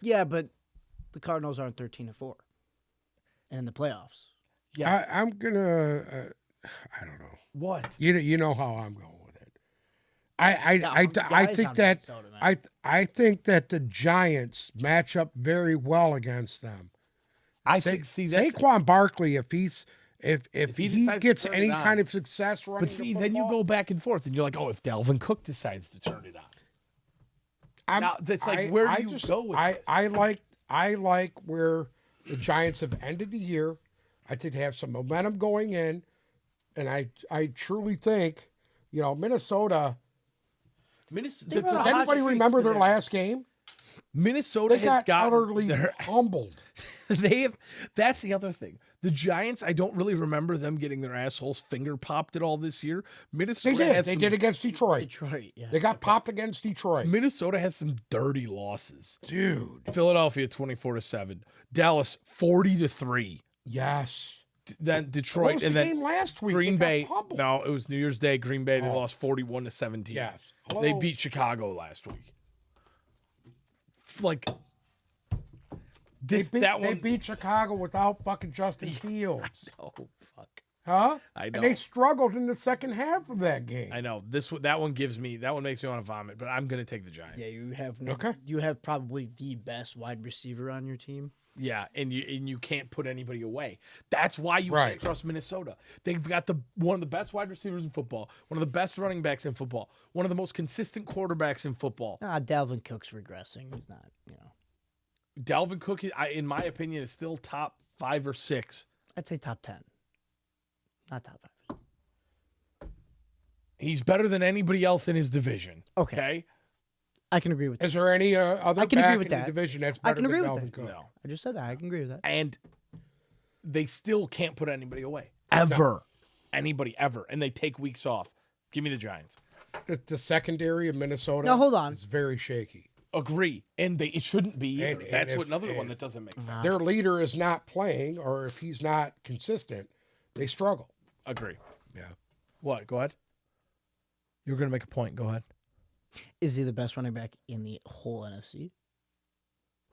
Yeah, but the Cardinals aren't 13-4, and in the playoffs. Yes. I'm gonna. I don't know. What? You know how I'm going with it. I think that I think that the Giants match up very well against them. I can see that. Saquon Barkley, if he decides gets to turn any it on. kind of success running, But see, then you go back and forth, and you're like, oh, if Dalvin Cook decides to turn it on. Now, that's like, where do you go with this? I like where the Giants have ended the year. I think they have some momentum going in, and I truly think, Minnesota. Minnesota Does hot anybody streak remember for their them. last game? Minnesota They has got gotten utterly humbled. they have. That's the other thing. The Giants, I don't really remember them getting their assholes finger popped at all this year. Minnesota They did. has They some, did against Detroit. Detroit, yeah. They got popped against Detroit. Minnesota has some dirty losses. Dude. Philadelphia 24-7, Dallas 40-3. Yes. Then What Detroit was and the then game last week? Green They Bay. got humbled. No, it was New Year's Day. Green Bay, they Oh. lost 41-17. Yes. They Hello? beat Chicago last week. Like They this, beat Chicago without fucking Justin Fields. Oh fuck! Huh? I know. And they struggled in the second half of that game. I know that one makes me want to vomit. But I'm gonna take the Giants. Yeah, you have Okay. You have probably the best wide receiver on your team. Yeah, and you can't put anybody away. That's why you Right. can't trust Minnesota. They've got one of the best wide receivers in football, one of the best running backs in football, one of the most consistent quarterbacks in football. Dalvin Cook's regressing. He's not, Dalvin Cook, in my opinion, is still top 5 or 6. I'd say top 10. Not top 5. He's better than anybody else in his division. Okay. I can agree with that. Is there any other I can agree back with in the that. division that's I better can than agree with Dalvin that. Cook? No. I just said that. I can agree with that. And they still can't put anybody away. Ever. Anybody, ever. And they take weeks off. Give me the Giants. The secondary of Minnesota Now, hold on. is very shaky. Agree. And it shouldn't be either. And That's if- what another one and- that doesn't make sense. Their leader is not playing, or if he's not consistent, they struggle. Agree. Yeah. What? Go ahead. You were going to make a point. Go ahead. Is he the best running back in the whole NFC?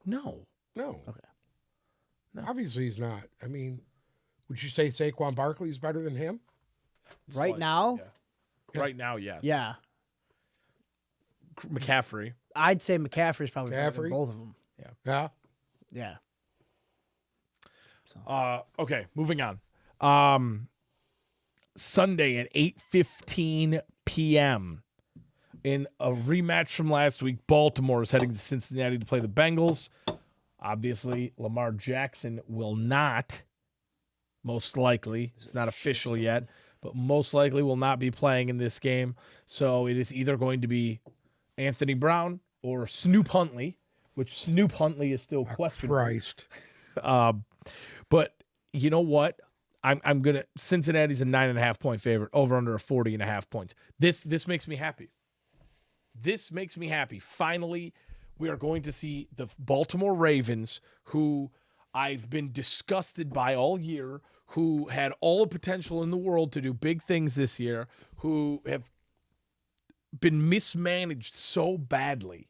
No. No. Okay. No. Obviously he's not. I mean, would you say Saquon Barkley is better than him? Right Slight- now? Yeah. Right now, yes. Yeah. McCaffrey. I'd say McCaffrey's probably better than McCaffrey? both of them. Yeah. Yeah. Okay, moving on. Sunday at 8:15 p.m. in a rematch from last week, Baltimore is heading to Cincinnati to play the Bengals. Obviously, Lamar Jackson will not, most likely, it's not official yet, but most likely will not be playing in this game. So it is either going to be Anthony Brown or Snoop Huntley, which Snoop Huntley is still questionable. Christ. But you know what? I'm gonna Cincinnati's a 9.5 point favorite, over under a 40.5 points. This makes me happy. This makes me happy. Finally, we are going to see the Baltimore Ravens, who I've been disgusted by all year, who had all the potential in the world to do big things this year, who have been mismanaged so badly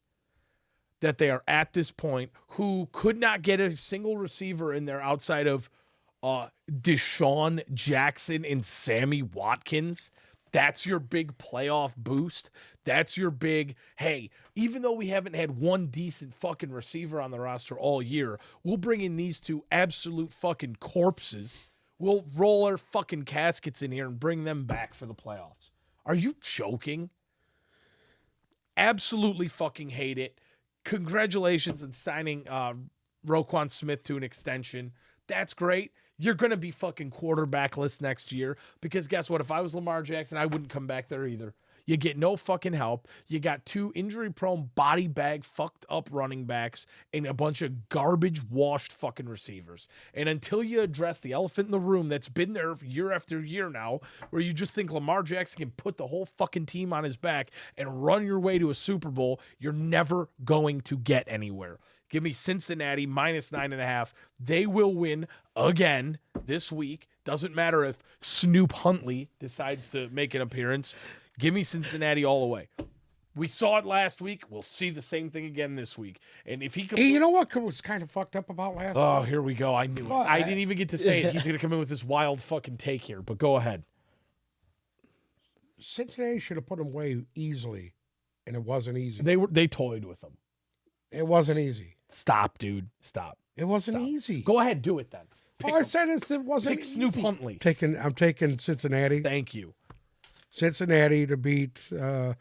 that they are at this point, who could not get a single receiver in there outside of Deshaun Jackson and Sammy Watkins. That's your big playoff boost. That's your big, hey, even though we haven't had one decent fucking receiver on the roster all year, we'll bring in these two absolute fucking corpses. We'll roll our fucking caskets in here and bring them back for the playoffs. Are you joking? Absolutely fucking hate it. Congratulations on signing Roquan Smith to an extension. That's great. You're going to be fucking quarterbackless next year because guess what? If I was Lamar Jackson, I wouldn't come back there either. You get no fucking help. You got two injury-prone, body bag, fucked-up running backs and a bunch of garbage-washed fucking receivers. And until you address the elephant in the room that's been there year after year now, where you just think Lamar Jackson can put the whole fucking team on his back and run your way to a Super Bowl, you're never going to get anywhere. Give me Cincinnati minus 9.5. They will win again this week. Doesn't matter if Snoop Huntley decides to make an appearance. Give me Cincinnati all the way. We saw it last week. We'll see the same thing again this week. And if he comes, Hey, you know what was kind of fucked up about last oh, week? here we go. I knew it. I didn't even get to say it. He's going to come in with this wild fucking take here. But go ahead. Cincinnati should have put them away easily, and it wasn't easy. They toyed with him. It wasn't easy. Stop, dude. Stop. It wasn't easy. Go ahead. Do it then. All I said is it wasn't Pick easy. Snoop Huntley. I'm taking Cincinnati. Thank you. Cincinnati to beat the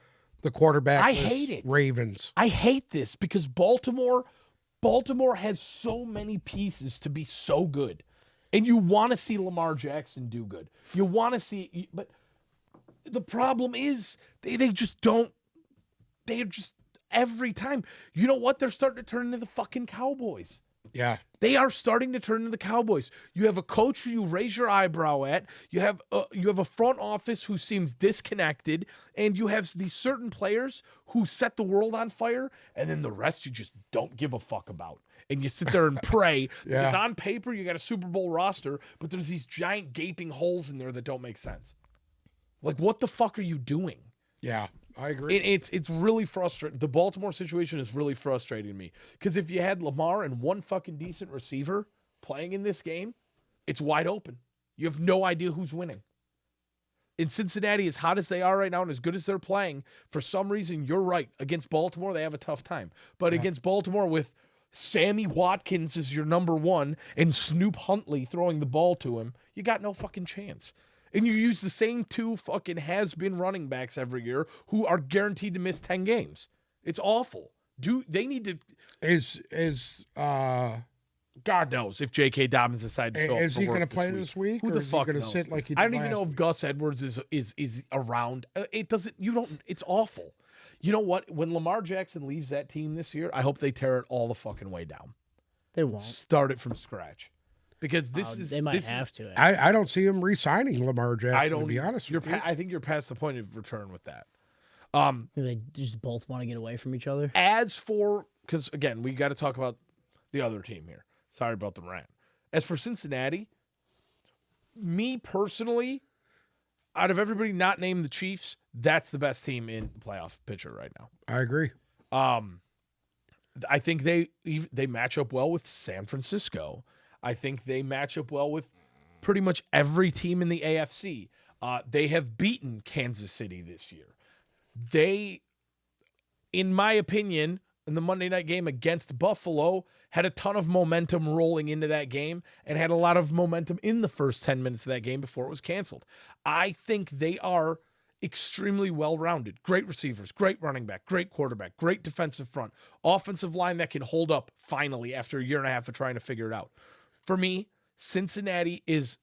quarterback. I hate it. Ravens. I hate this because Baltimore has so many pieces to be so good. And you want to see Lamar Jackson do good. You want to see, but the problem is they just don't. They're just every time. You know what? They're starting to turn into the fucking Cowboys. Yeah. They are starting to turn into the Cowboys. You have a coach who you raise your eyebrow at. You have a front office who seems disconnected, and you have these certain players who set the world on fire, and then the rest you just don't give a fuck about. And you sit there and pray because on paper you got a Super Bowl roster, but there's these giant gaping holes in there that don't make sense. Like, what the fuck are you doing? Yeah. I agree. It's really frustrating. The Baltimore situation is really frustrating me because if you had Lamar and one fucking decent receiver playing in this game, it's wide open. You have no idea who's winning. In Cincinnati, as hot as they are right now and as good as they're playing, for some reason, you're right. Against Baltimore, they have a tough time. But against Baltimore with Sammy Watkins as your number one and Snoop Huntley throwing the ball to him, you got no fucking chance. And you use the same two fucking has-been running backs every year who are guaranteed to miss 10 games. It's awful. They need to... God knows if J.K. Dobbins decided to show up. Is he going to play this week? Who or the is fuck he going to knows? sit like he did I don't even know last if Gus Edwards is around. It doesn't... You don't... It's awful. You know what? When Lamar Jackson leaves that team this year, I hope they tear it all the fucking way down. They won't. Start it from scratch. Because They might have to. I don't see him re-signing Lamar Jackson, I don't, to be honest with you. I think you're past the point of return with that. They just both want to get away from each other. As for, because again, we got to talk about the other team here. Sorry about the rant. As for Cincinnati, me personally, out of everybody not named the Chiefs, that's the best team in the playoff picture right now. I agree. I think they match up well with San Francisco. I think they match up well with pretty much every team in the AFC. They have beaten Kansas City this year. They, in my opinion, in the Monday night game against Buffalo, had a ton of momentum rolling into that game and had a lot of momentum in the first 10 minutes of that game before it was canceled. I think they are extremely well-rounded. Great receivers, great running back, great quarterback, great defensive front, offensive line that can hold up finally after a year and a half of trying to figure it out. For me, Cincinnati is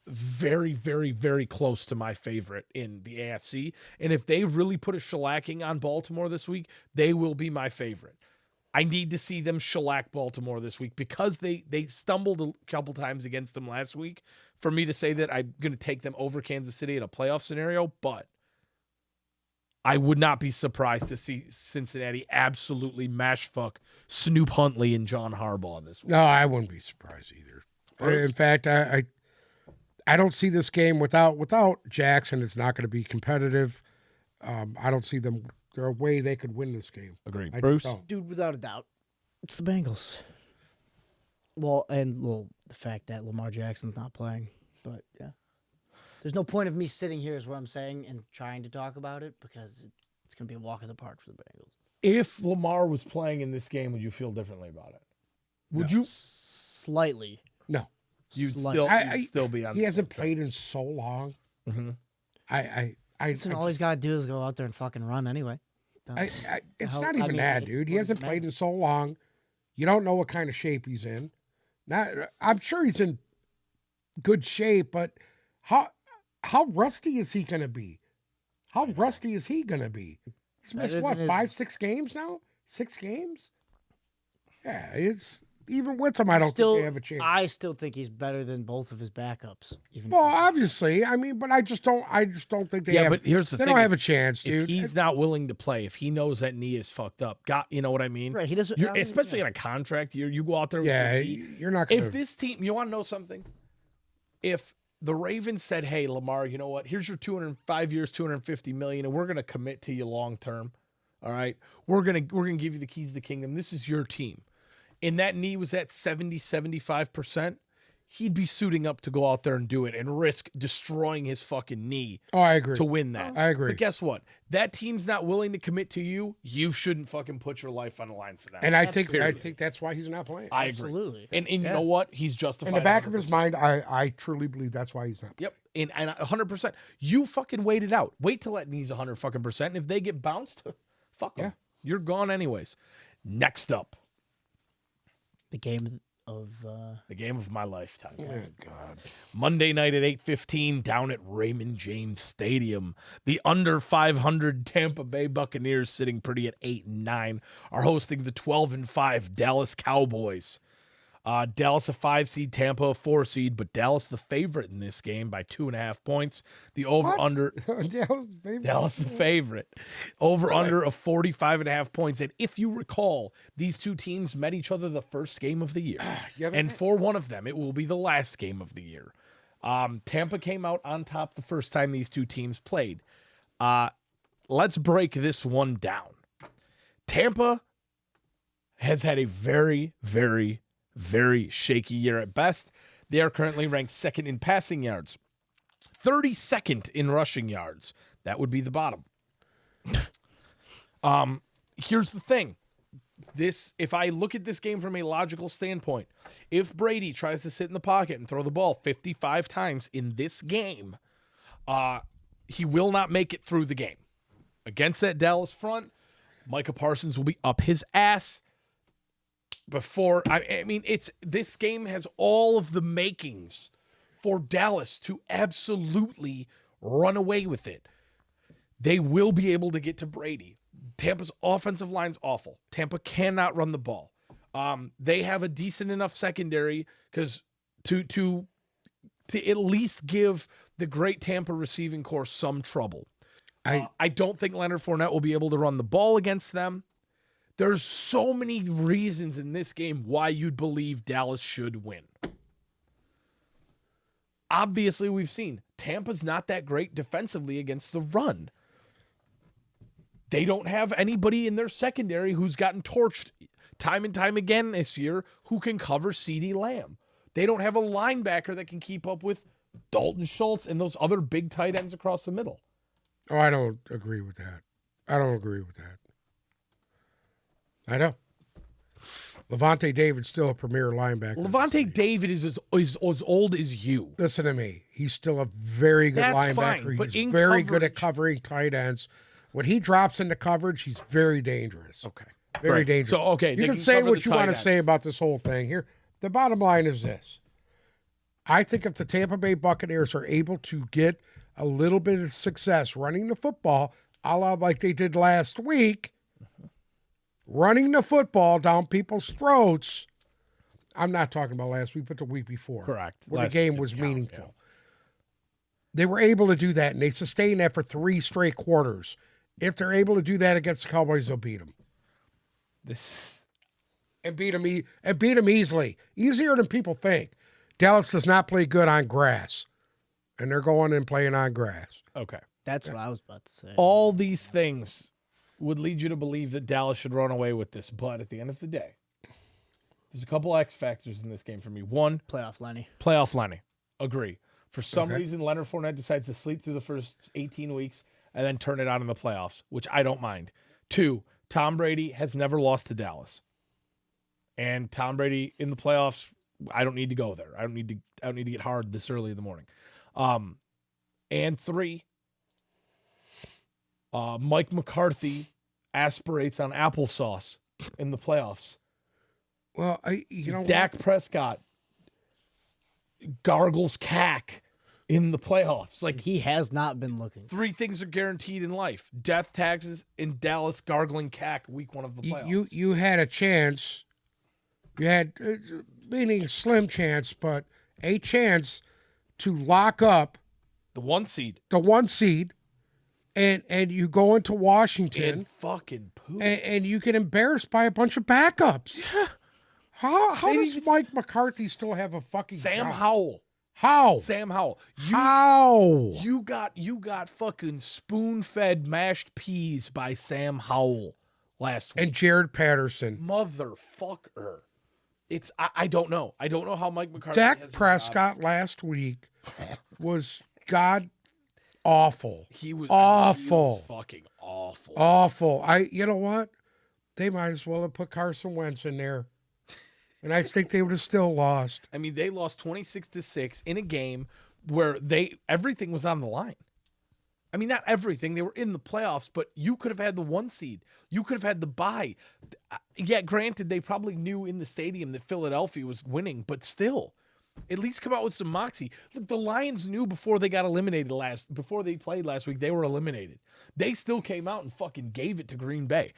very, very, very close to my favorite in the AFC. And if they really put a shellacking on Baltimore this week, they will be my favorite. I need to see them shellac Baltimore this week because they stumbled a couple times against them last week for me to say that I'm going to take them over Kansas City in a playoff scenario, but I would not be surprised to see Cincinnati absolutely mash fuck Snoop Huntley and John Harbaugh this week. No, I wouldn't be surprised either. In fact, I don't see this game without Jackson. It's not going to be competitive. I don't see them. There's a way they could win this game. Agreed. I Bruce? don't. Dude, without a doubt, it's the Bengals. Well, the fact that Lamar Jackson's not playing, but yeah, there's no point of me sitting here, is what I'm saying, and trying to talk about it because it's gonna be a walk in the park for the Bengals. If Lamar was playing in this game, would you feel differently about it? Would you? Slightly. No. You'd You'd still be on. He hasn't played in so long. Mm-hmm. Listen, all he's got to do is go out there and fucking run anyway. It's not even that, dude. He hasn't played in so long. You don't know what kind of shape he's in. I'm sure he's in good shape, but how rusty is he going to be? How rusty is he going to be? He's missed, what, 5-6 games now? 6 games? Yeah, it's... Even with him, I don't think they have a chance. I still think he's better than both of his backups. Well, obviously, but I just don't think they have. Yeah, but here's the thing: they don't have a chance, dude. If he's not willing to play, if he knows that knee is fucked up, you know what I mean? Right? He doesn't. Especially in a contract year, you go out there. Yeah, you're not going to. If this team, you want to know something? If the Ravens said, "Hey, Lamar, you know what? Here's your 205 years, $250 million, and we're going to commit to you long term. All right, we're gonna give you the keys to the kingdom. This is your team." And that knee was at 70-75%, he'd be suiting up to go out there and do it and risk destroying his fucking knee. Oh, I agree. To win that. I agree. But guess what? That team's not willing to commit to you. You shouldn't fucking put your life on the line for that. And I think that's why he's not playing. I agree. Absolutely. And you know what? He's justified. In the back 100%. of his mind, I truly believe that's why he's not playing. Yep. And 100%. You fucking wait it out. Wait till that knee's 100 fucking percent. And if they get bounced, fuck them. Yeah. You're gone anyways. Next up. The game of my lifetime. Oh, God. Monday night at 8:15 down at Raymond James Stadium. The under 500 Tampa Bay Buccaneers, sitting pretty at 8-9, are hosting the 12-5 Dallas Cowboys. Dallas a 5 seed, Tampa a 4 seed, but Dallas the favorite in this game by 2.5 points. The over-under... Dallas the favorite. Over-under of 45.5 points. And if you recall, these two teams met each other the first game of the year. And for one of them, it will be the last game of the year. Tampa came out on top the first time these two teams played. Let's break this one down. Tampa has had a very, very, very shaky year at best. They are currently ranked second in passing yards, 32nd in rushing yards. That would be the bottom. Here's the thing. If I look at this game from a logical standpoint, if Brady tries to sit in the pocket and throw the ball 55 times in this game, he will not make it through the game. Against that Dallas front, Micah Parsons will be up his ass. This game has all of the makings for Dallas to absolutely run away with it. They will be able to get to Brady. Tampa's offensive line's awful. Tampa cannot run the ball. They have a decent enough secondary because to at least give the great Tampa receiving corps some trouble. I don't think Leonard Fournette will be able to run the ball against them. There's so many reasons in this game why you'd believe Dallas should win. Obviously, we've seen Tampa's not that great defensively against the run. They don't have anybody in their secondary who's gotten torched time and time again this year who can cover CeeDee Lamb. They don't have a linebacker that can keep up with Dalton Schultz and those other big tight ends across the middle. Oh, I don't agree with that. I know. Levante David's still a premier linebacker. Levante David is as old as you. Listen to me. He's still a very good linebacker. Fine, but he's very good at covering tight ends. When he drops into coverage, he's very dangerous. Okay. Very dangerous. So, okay. You can say what you want to say about this whole thing. Here, the bottom line is this. I think if the Tampa Bay Buccaneers are able to get a little bit of success running the football, a la like they did last week, running the football down people's throats. I'm not talking about last week, but the week before. Correct. Where the game was meaningful. Yeah. They were able to do that, and they sustained that for 3 straight quarters. If they're able to do that against the Cowboys, they'll beat them. And beat them easily. Easier than people think. Dallas does not play good on grass. And they're going and playing on grass. Okay. That's what I was about to say. All these things would lead you to believe that Dallas should run away with this. But at the end of the day, There's a couple X factors in this game for me. One, Playoff Lenny. playoff Lenny. Agree. For some Okay. reason, Leonard Fournette decides to sleep through the first 18 weeks and then turn it on in the playoffs, which I don't mind. Two, Tom Brady has never lost to Dallas. And Tom Brady in the playoffs, I don't need to go there. I don't need to get hard this early in the morning. And three, Mike McCarthy aspirates on applesauce in the playoffs. Well, you know Dak Prescott gargles cack in the playoffs. Like, He has not been looking. three things are guaranteed in life: death, taxes, and Dallas gargling cack week one of the playoffs. you had a chance. You had, meaning slim chance, but a chance to lock up the one seed the 1 seed, and you go into Washington, and fucking poop. and you get embarrassed by a bunch of backups. Yeah. How Maybe does it's- Mike McCarthy still have a fucking Sam job? Howell. How? Sam Howell. How? You got fucking spoon-fed mashed peas by Sam Howell last week. And Jared Patterson. Motherfucker. I don't know. I don't know how Mike McCarthy Dak has a job. Prescott last week was god awful. He was awful. Fucking awful. Awful. You know what? They might as well have put Carson Wentz in there. And I think they would have still lost. I mean, they lost 26-6 in a game where everything was on the line. I mean, not everything. They were in the playoffs, but you could have had the 1 seed. You could have had the bye. Yeah, granted, they probably knew in the stadium that Philadelphia was winning, but still, at least come out with some moxie. Look, the Lions knew before they got eliminated before they played last week, they were eliminated. They still came out and fucking gave it to Green Bay.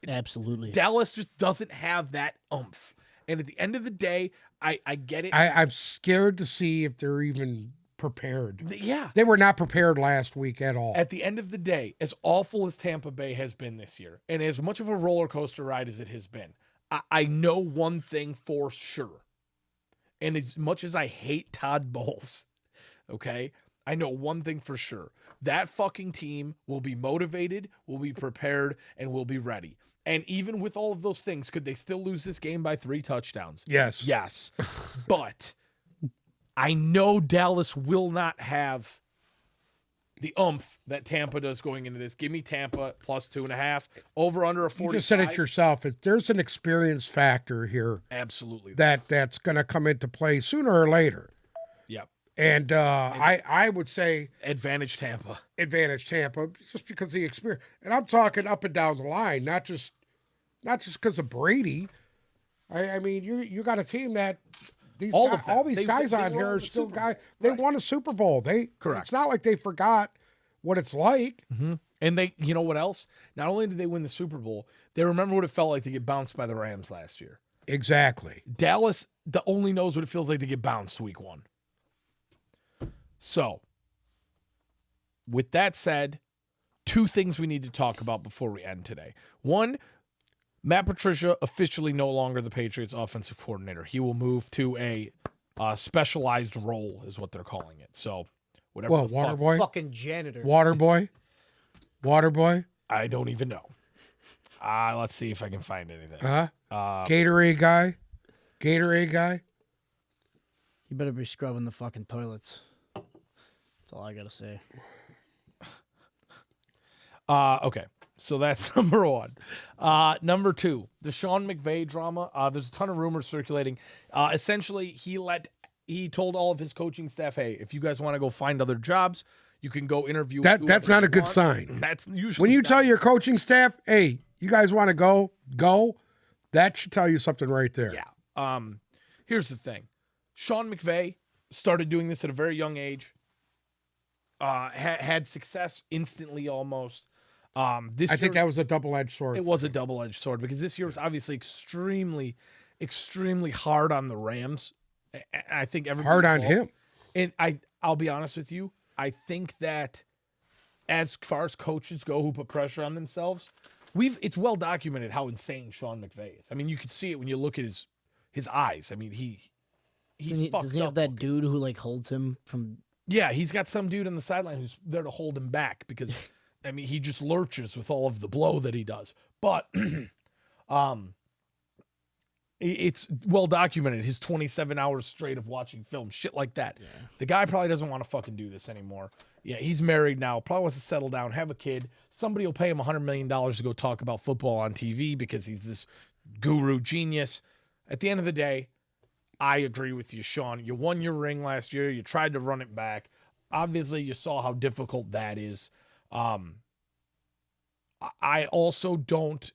Absolutely. Dallas just doesn't have that oomph. And at the end of the day, I get it. I'm scared to see if they're even prepared. Yeah. They were not prepared last week at all. At the end of the day, as awful as Tampa Bay has been this year, and as much of a roller coaster ride as it has been, I know one thing for sure. And as much as I hate Todd Bowles, okay, I know one thing for sure. That fucking team will be motivated, will be prepared, and will be ready. And even with all of those things, could they still lose this game by 3 touchdowns? Yes. Yes. But I know Dallas will not have the oomph that Tampa does going into this. Give me Tampa plus 2.5. Over under a 45. You just said it yourself. There's an experience factor here Absolutely. that's going to come into play sooner or later. Yep. And I would say Advantage Tampa. advantage Tampa just because of the experience. And I'm talking up and down the line, not just because of Brady. I mean, you got a team that all these guys they on won here are the still Super guys. Bowl. They Right. won a Super Bowl. Correct. It's not like they forgot what it's like. Mm-hmm. And they, you know what else? Not only did they win the Super Bowl, they remember what it felt like to get bounced by the Rams last year. Exactly. Dallas only knows what it feels like to get bounced week 1. So, with that said, 2 things we need to talk about before we end today. One, Matt Patricia officially no longer the Patriots offensive coordinator. He will move to a specialized role, is what they're calling it. So, whatever. Well, the water fuck- boy, Fucking janitor. water boy, water boy. I don't even know. Let's see if I can find anything. Gatorade guy, Gatorade guy. You better be scrubbing the fucking toilets. That's all I gotta say. Okay. So that's number 1. Number 2, the Sean McVay drama. There's a ton of rumors circulating. Essentially, he told all of his coaching staff, "Hey, if you guys want to go find other jobs, you can go interview." That's whoever not a you good want." sign. That's usually When you not- tell your coaching staff, "Hey, you guys want to go," that should tell you something right there. Yeah. Here's the thing. Sean McVay started doing this at a very young age. Had success instantly almost. This I think year- that was a double-edged sword. It was a double-edged sword because this year was obviously extremely, extremely hard on the Rams. I think everybody Hard on involved. him. And I'll be honest with you. I think that as far as coaches go who put pressure on themselves, it's well documented how insane Sean McVay is. I mean, you could see it when you look at his eyes. I mean, he's fucked Does he up. have that dude who like holds him from? Yeah, he's got some dude on the sideline who's there to hold him back because, I mean, he just lurches with all of the blow that he does. But It's well documented. His 27 hours straight of watching film, shit like that. Yeah. The guy probably doesn't want to fucking do this anymore. Yeah, he's married now. Probably wants to settle down, have a kid. Somebody will pay him $100 million to go talk about football on TV because he's this guru genius. At the end of the day, I agree with you, Sean. You won your ring last year. You tried to run it back. Obviously, you saw how difficult that is. I also don't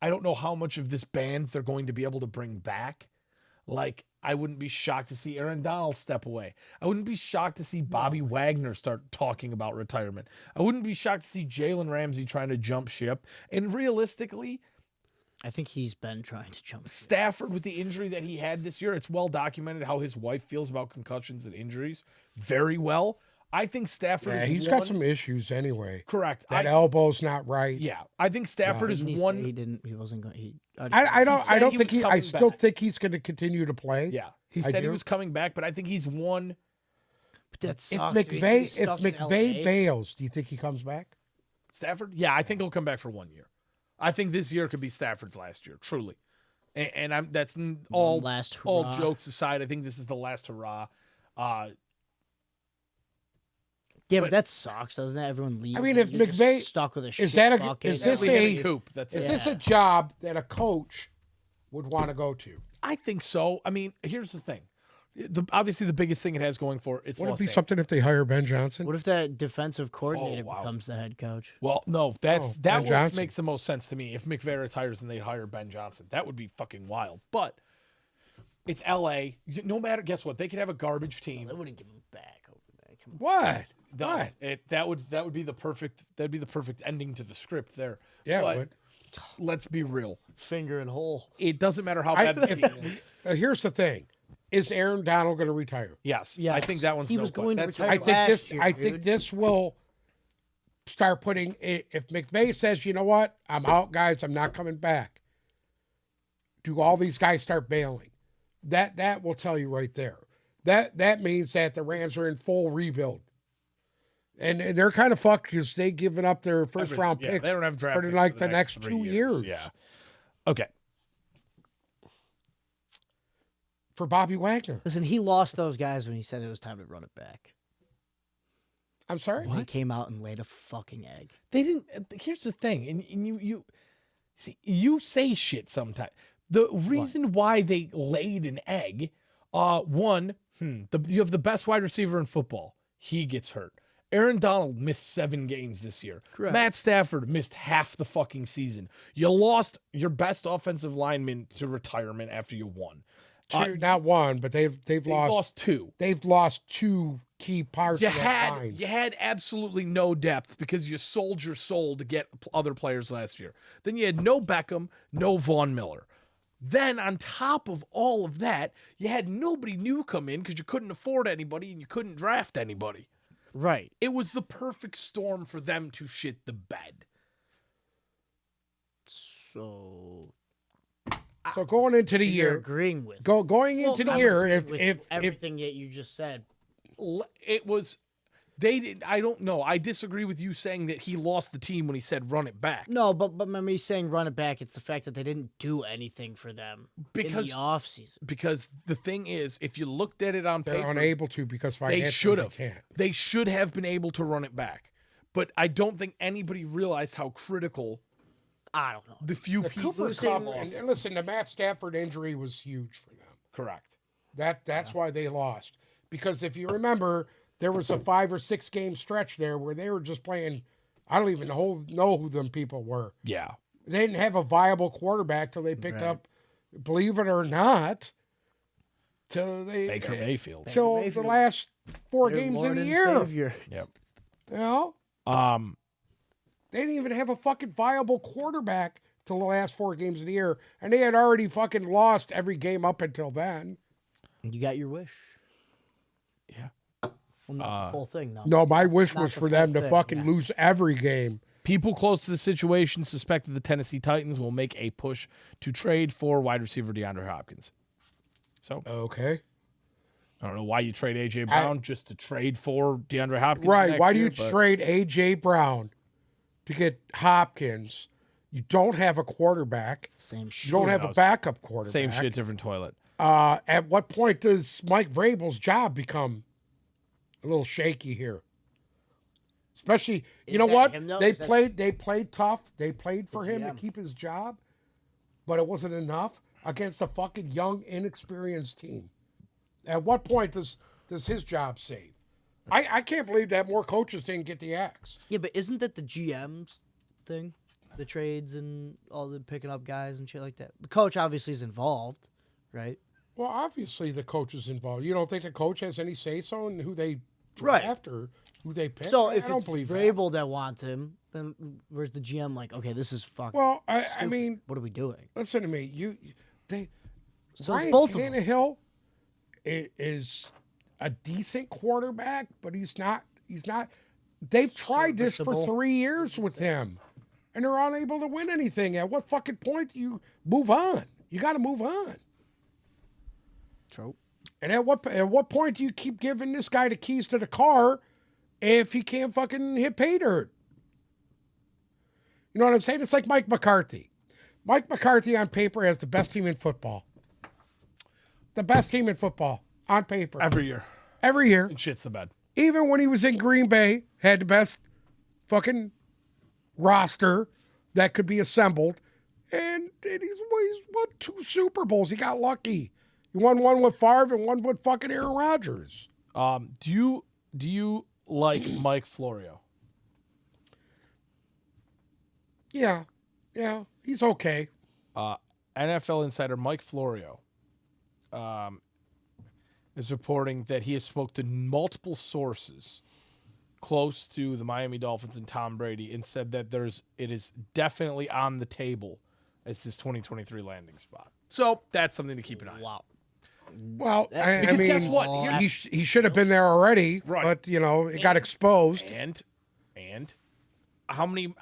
know how much of this band they're going to be able to bring back. Like, I wouldn't be shocked to see Aaron Donald step away. I wouldn't be shocked to see Bobby Wagner start talking about retirement. I wouldn't be shocked to see Jalen Ramsey trying to jump ship. And realistically, I think he's been trying to jump ship. Stafford, with the injury that he had this year, it's well documented how his wife feels about concussions and injuries very well. I think Stafford is he's got some issues anyway. Correct. That elbow's not right. Yeah. I think Stafford is one. He wasn't going. I don't think he. I still think he's going to continue to play. Yeah. He said he was coming back, but I think he's one. But that If sucks. McVay bails, do you think he comes back? Stafford? Yeah, I think he'll come back for 1 year. I think this year could be Stafford's last year, truly. And that's all jokes aside. I think this is the last hurrah. Yeah, but that sucks, doesn't it? Everyone leaves. I mean, if McVay stuck with a is shit that a bucket. is this this a job that a coach would want to go to? I think so. I mean, here's the thing. Obviously, the biggest thing it has going for it's. Would it be something if they hire Ben Johnson? What if that defensive coordinator becomes the head coach? Well, no, that makes the most sense to me. If McVay retires and they hire Ben Johnson, that would be fucking wild. But it's LA. No matter, guess what? They could have a garbage team. They wouldn't give him back over there. What? That would be the perfect ending to the script there. Yeah, but it would. Let's be real. Finger and hole. It doesn't matter how bad the team is. Here's the thing: is Aaron Donald going to retire? Yes. I think that one's. He was going to retire. I think this will start putting. If McVay says, "You know what? I'm out, guys. I'm not coming back." Do all these guys start bailing? That will tell you right there. That means that the Rams are in full rebuild. And they're kind of fucked because they've given up their first-round picks they don't have draft for picks the next 2 years. Yeah. Okay. For Bobby Wagner. Listen, he lost those guys when he said it was time to run it back. I'm sorry? They came out and laid a fucking egg. They didn't. Here's the thing, and you see, you say shit sometimes. The reason why they laid an egg, you have the best wide receiver in football. He gets hurt. Aaron Donald missed 7 games this year. Correct. Matt Stafford missed half the fucking season. You lost your best offensive lineman to retirement after you won. Not one, but they've lost 2. They've lost 2 key parts of that line. You had absolutely no depth because you sold your soul to get other players last year. Then you had no Beckham, no Von Miller. Then on top of all of that, you had nobody new come in because you couldn't afford anybody and you couldn't draft anybody. Right. It was the perfect storm for them to shit the bed. So going into the year, agreeing with going into the year, if everything that you just said, it was. They did. I don't know. I disagree with you saying that he lost the team when he said run it back. No, but me saying run it back, it's the fact that they didn't do anything for them in the offseason. Because the thing is, if you looked at it on paper, they're unable to because financially they should have. Can't. They should have been able to run it back. But I don't think anybody realized how critical. I don't know. The few pieces. And listen, the Matt Stafford injury was huge for them. Correct. That's why they lost. Because if you remember, there was a 5 or 6 game stretch there where they were just playing. I don't even know who them people were. Yeah. They didn't have a viable quarterback till they picked up, believe it or not, Baker Mayfield. Till the last 4 games of the year. Savior. Yep. You know? They didn't even have a fucking viable quarterback till the last 4 games of the year, and they had already fucking lost every game up until then. And you got your wish. Yeah. Well, not the full thing, though. No, my wish was for them to fucking lose every game. People close to the situation suspect that the Tennessee Titans will make a push to trade for wide receiver DeAndre Hopkins. So, okay. I don't know why you trade A.J. Brown just to trade for DeAndre Hopkins. Right. Why do you trade A.J. Brown to get Hopkins You don't have a quarterback. Same You shit. don't have a knows? backup quarterback. Same shit, different toilet. At what point does Mike Vrabel's job become a little shaky here? Especially, you know that what? him, though? They Is that- played tough. They played for him to GM. keep his job, but it wasn't enough against a fucking young, inexperienced team. At what point does his job save? I can't believe that more coaches didn't get the axe. Yeah, but isn't that the GM's thing? The trades and all the picking up guys and shit like that. The coach obviously is involved, right? Well, obviously the coach is involved. You don't think the coach has any say-so in who they Right. draft or who they pick? So I if don't it's believe that. Vrabel that wants him, then where's the GM like, okay, this is fucking Well, I stupid. mean, What are we doing? listen to me. So it's Ryan both of them. Tannehill is a decent quarterback, but he's not. They've tried this for Serviceable. 3 years with him, and they're unable to win anything. At what fucking point do you move on? You got to move on. True. And at what point do you keep giving this guy the keys to the car if he can't fucking hit pay dirt? You know what I'm saying? It's like Mike McCarthy. Mike McCarthy on paper has the best team in football. The best team in football on paper. Every year. Every year. And shit's the bed. Even when he was in Green Bay, had the best fucking roster that could be assembled. And he's won 2 Super Bowls. He got lucky. He won one with Favre and one with fucking Aaron Rodgers. Do you like Mike Florio? Yeah, he's okay. NFL insider Mike Florio is reporting that he has spoke to multiple sources close to the Miami Dolphins and Tom Brady and said that it is definitely on the table as his 2023 landing spot. So that's something to keep an eye on. Wow. Well, I Because mean, guess what? Here's- he should have been there already, Right. but it got exposed. And how many?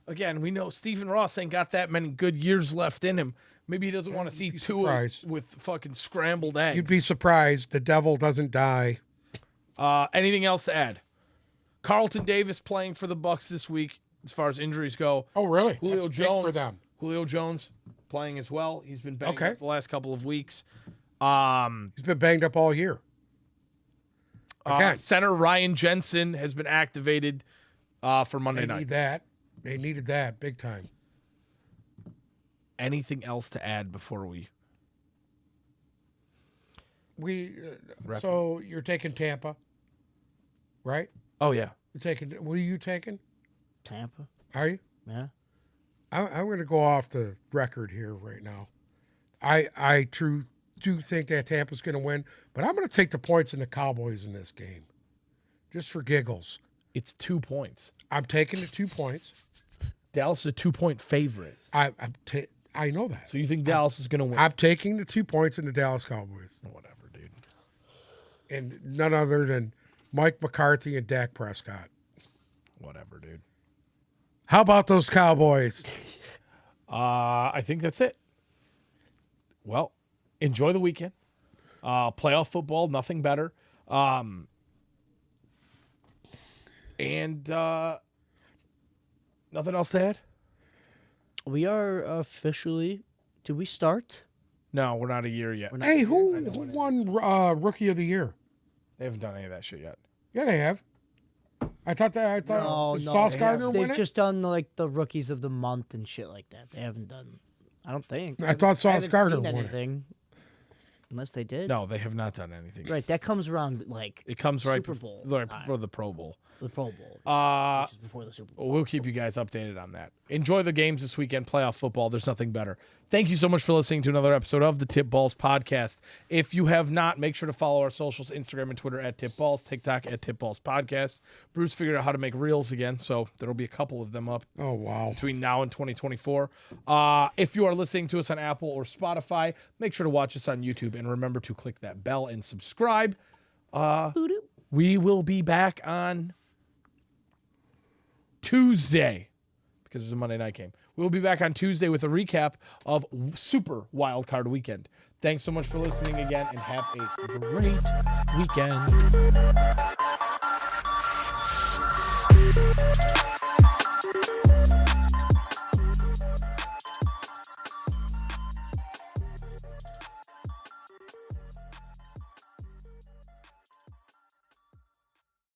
Again, we know Stephen Ross ain't got that many good years left in him. Maybe he doesn't want to see Tua surprised. with fucking scrambled eggs. You'd be surprised the devil doesn't die. Anything else to add? Carlton Davis playing for the Bucs this week, as far as injuries go. Oh, really? Julio That's big Jones for them. Julio Jones playing as well. He's been banged Okay. up the last couple of weeks. He's been banged up all year. Again, Center Ryan Jensen has been activated for Monday they night. need that. They needed that big time. Anything else to add before we? So you're taking Tampa, right? Oh yeah. You're taking. What are you taking? Tampa. Are you? Yeah. I'm going to go off the record here right now. I do think that Tampa's going to win, but I'm going to take the points in the Cowboys in this game, just for giggles. It's 2 points. I'm taking the 2 points. Dallas is a 2-point favorite. I know that. So you think Dallas is going to win? I'm taking the 2 points in the Dallas Cowboys, Whatever, dude. and none other than Mike McCarthy and Dak Prescott. Whatever, dude. How about those Cowboys? I think that's it. Well, enjoy the weekend. Playoff football, nothing better. And nothing else to add? We are officially. Did we start? No, we're not a year yet. We're not- Hey, who won Rookie of the Year? They haven't done any of that shit yet. Yeah, they have. I thought did Sauce Gardner win They've it? just done like the rookies of the month and shit like that. They haven't done. I don't think. I thought Sauce haven't Gardner seen won it. anything. Unless they did. No, they have not done anything. Right, that comes around like It comes right Super Bowl right time. before the Pro Bowl. The Pro Bowl, which is before the Super Bowl. We'll keep you guys updated on that. Enjoy the games this weekend. Playoff football. There's nothing better. Thank you so much for listening to another episode of the Tip Balls Podcast. If you have not, make sure to follow our socials, Instagram and Twitter at Tip Balls, TikTok at Tip Balls Podcast. Bruce figured out how to make reels again, so there'll be a couple of them up Oh, wow. between now and 2024. If you are listening to us on Apple or Spotify, make sure to watch us on YouTube and remember to click that bell and subscribe. We will be back on Tuesday because there's a Monday night game. We'll be back on Tuesday with a recap of Super Wildcard Weekend. Thanks so much for listening again and have a great weekend.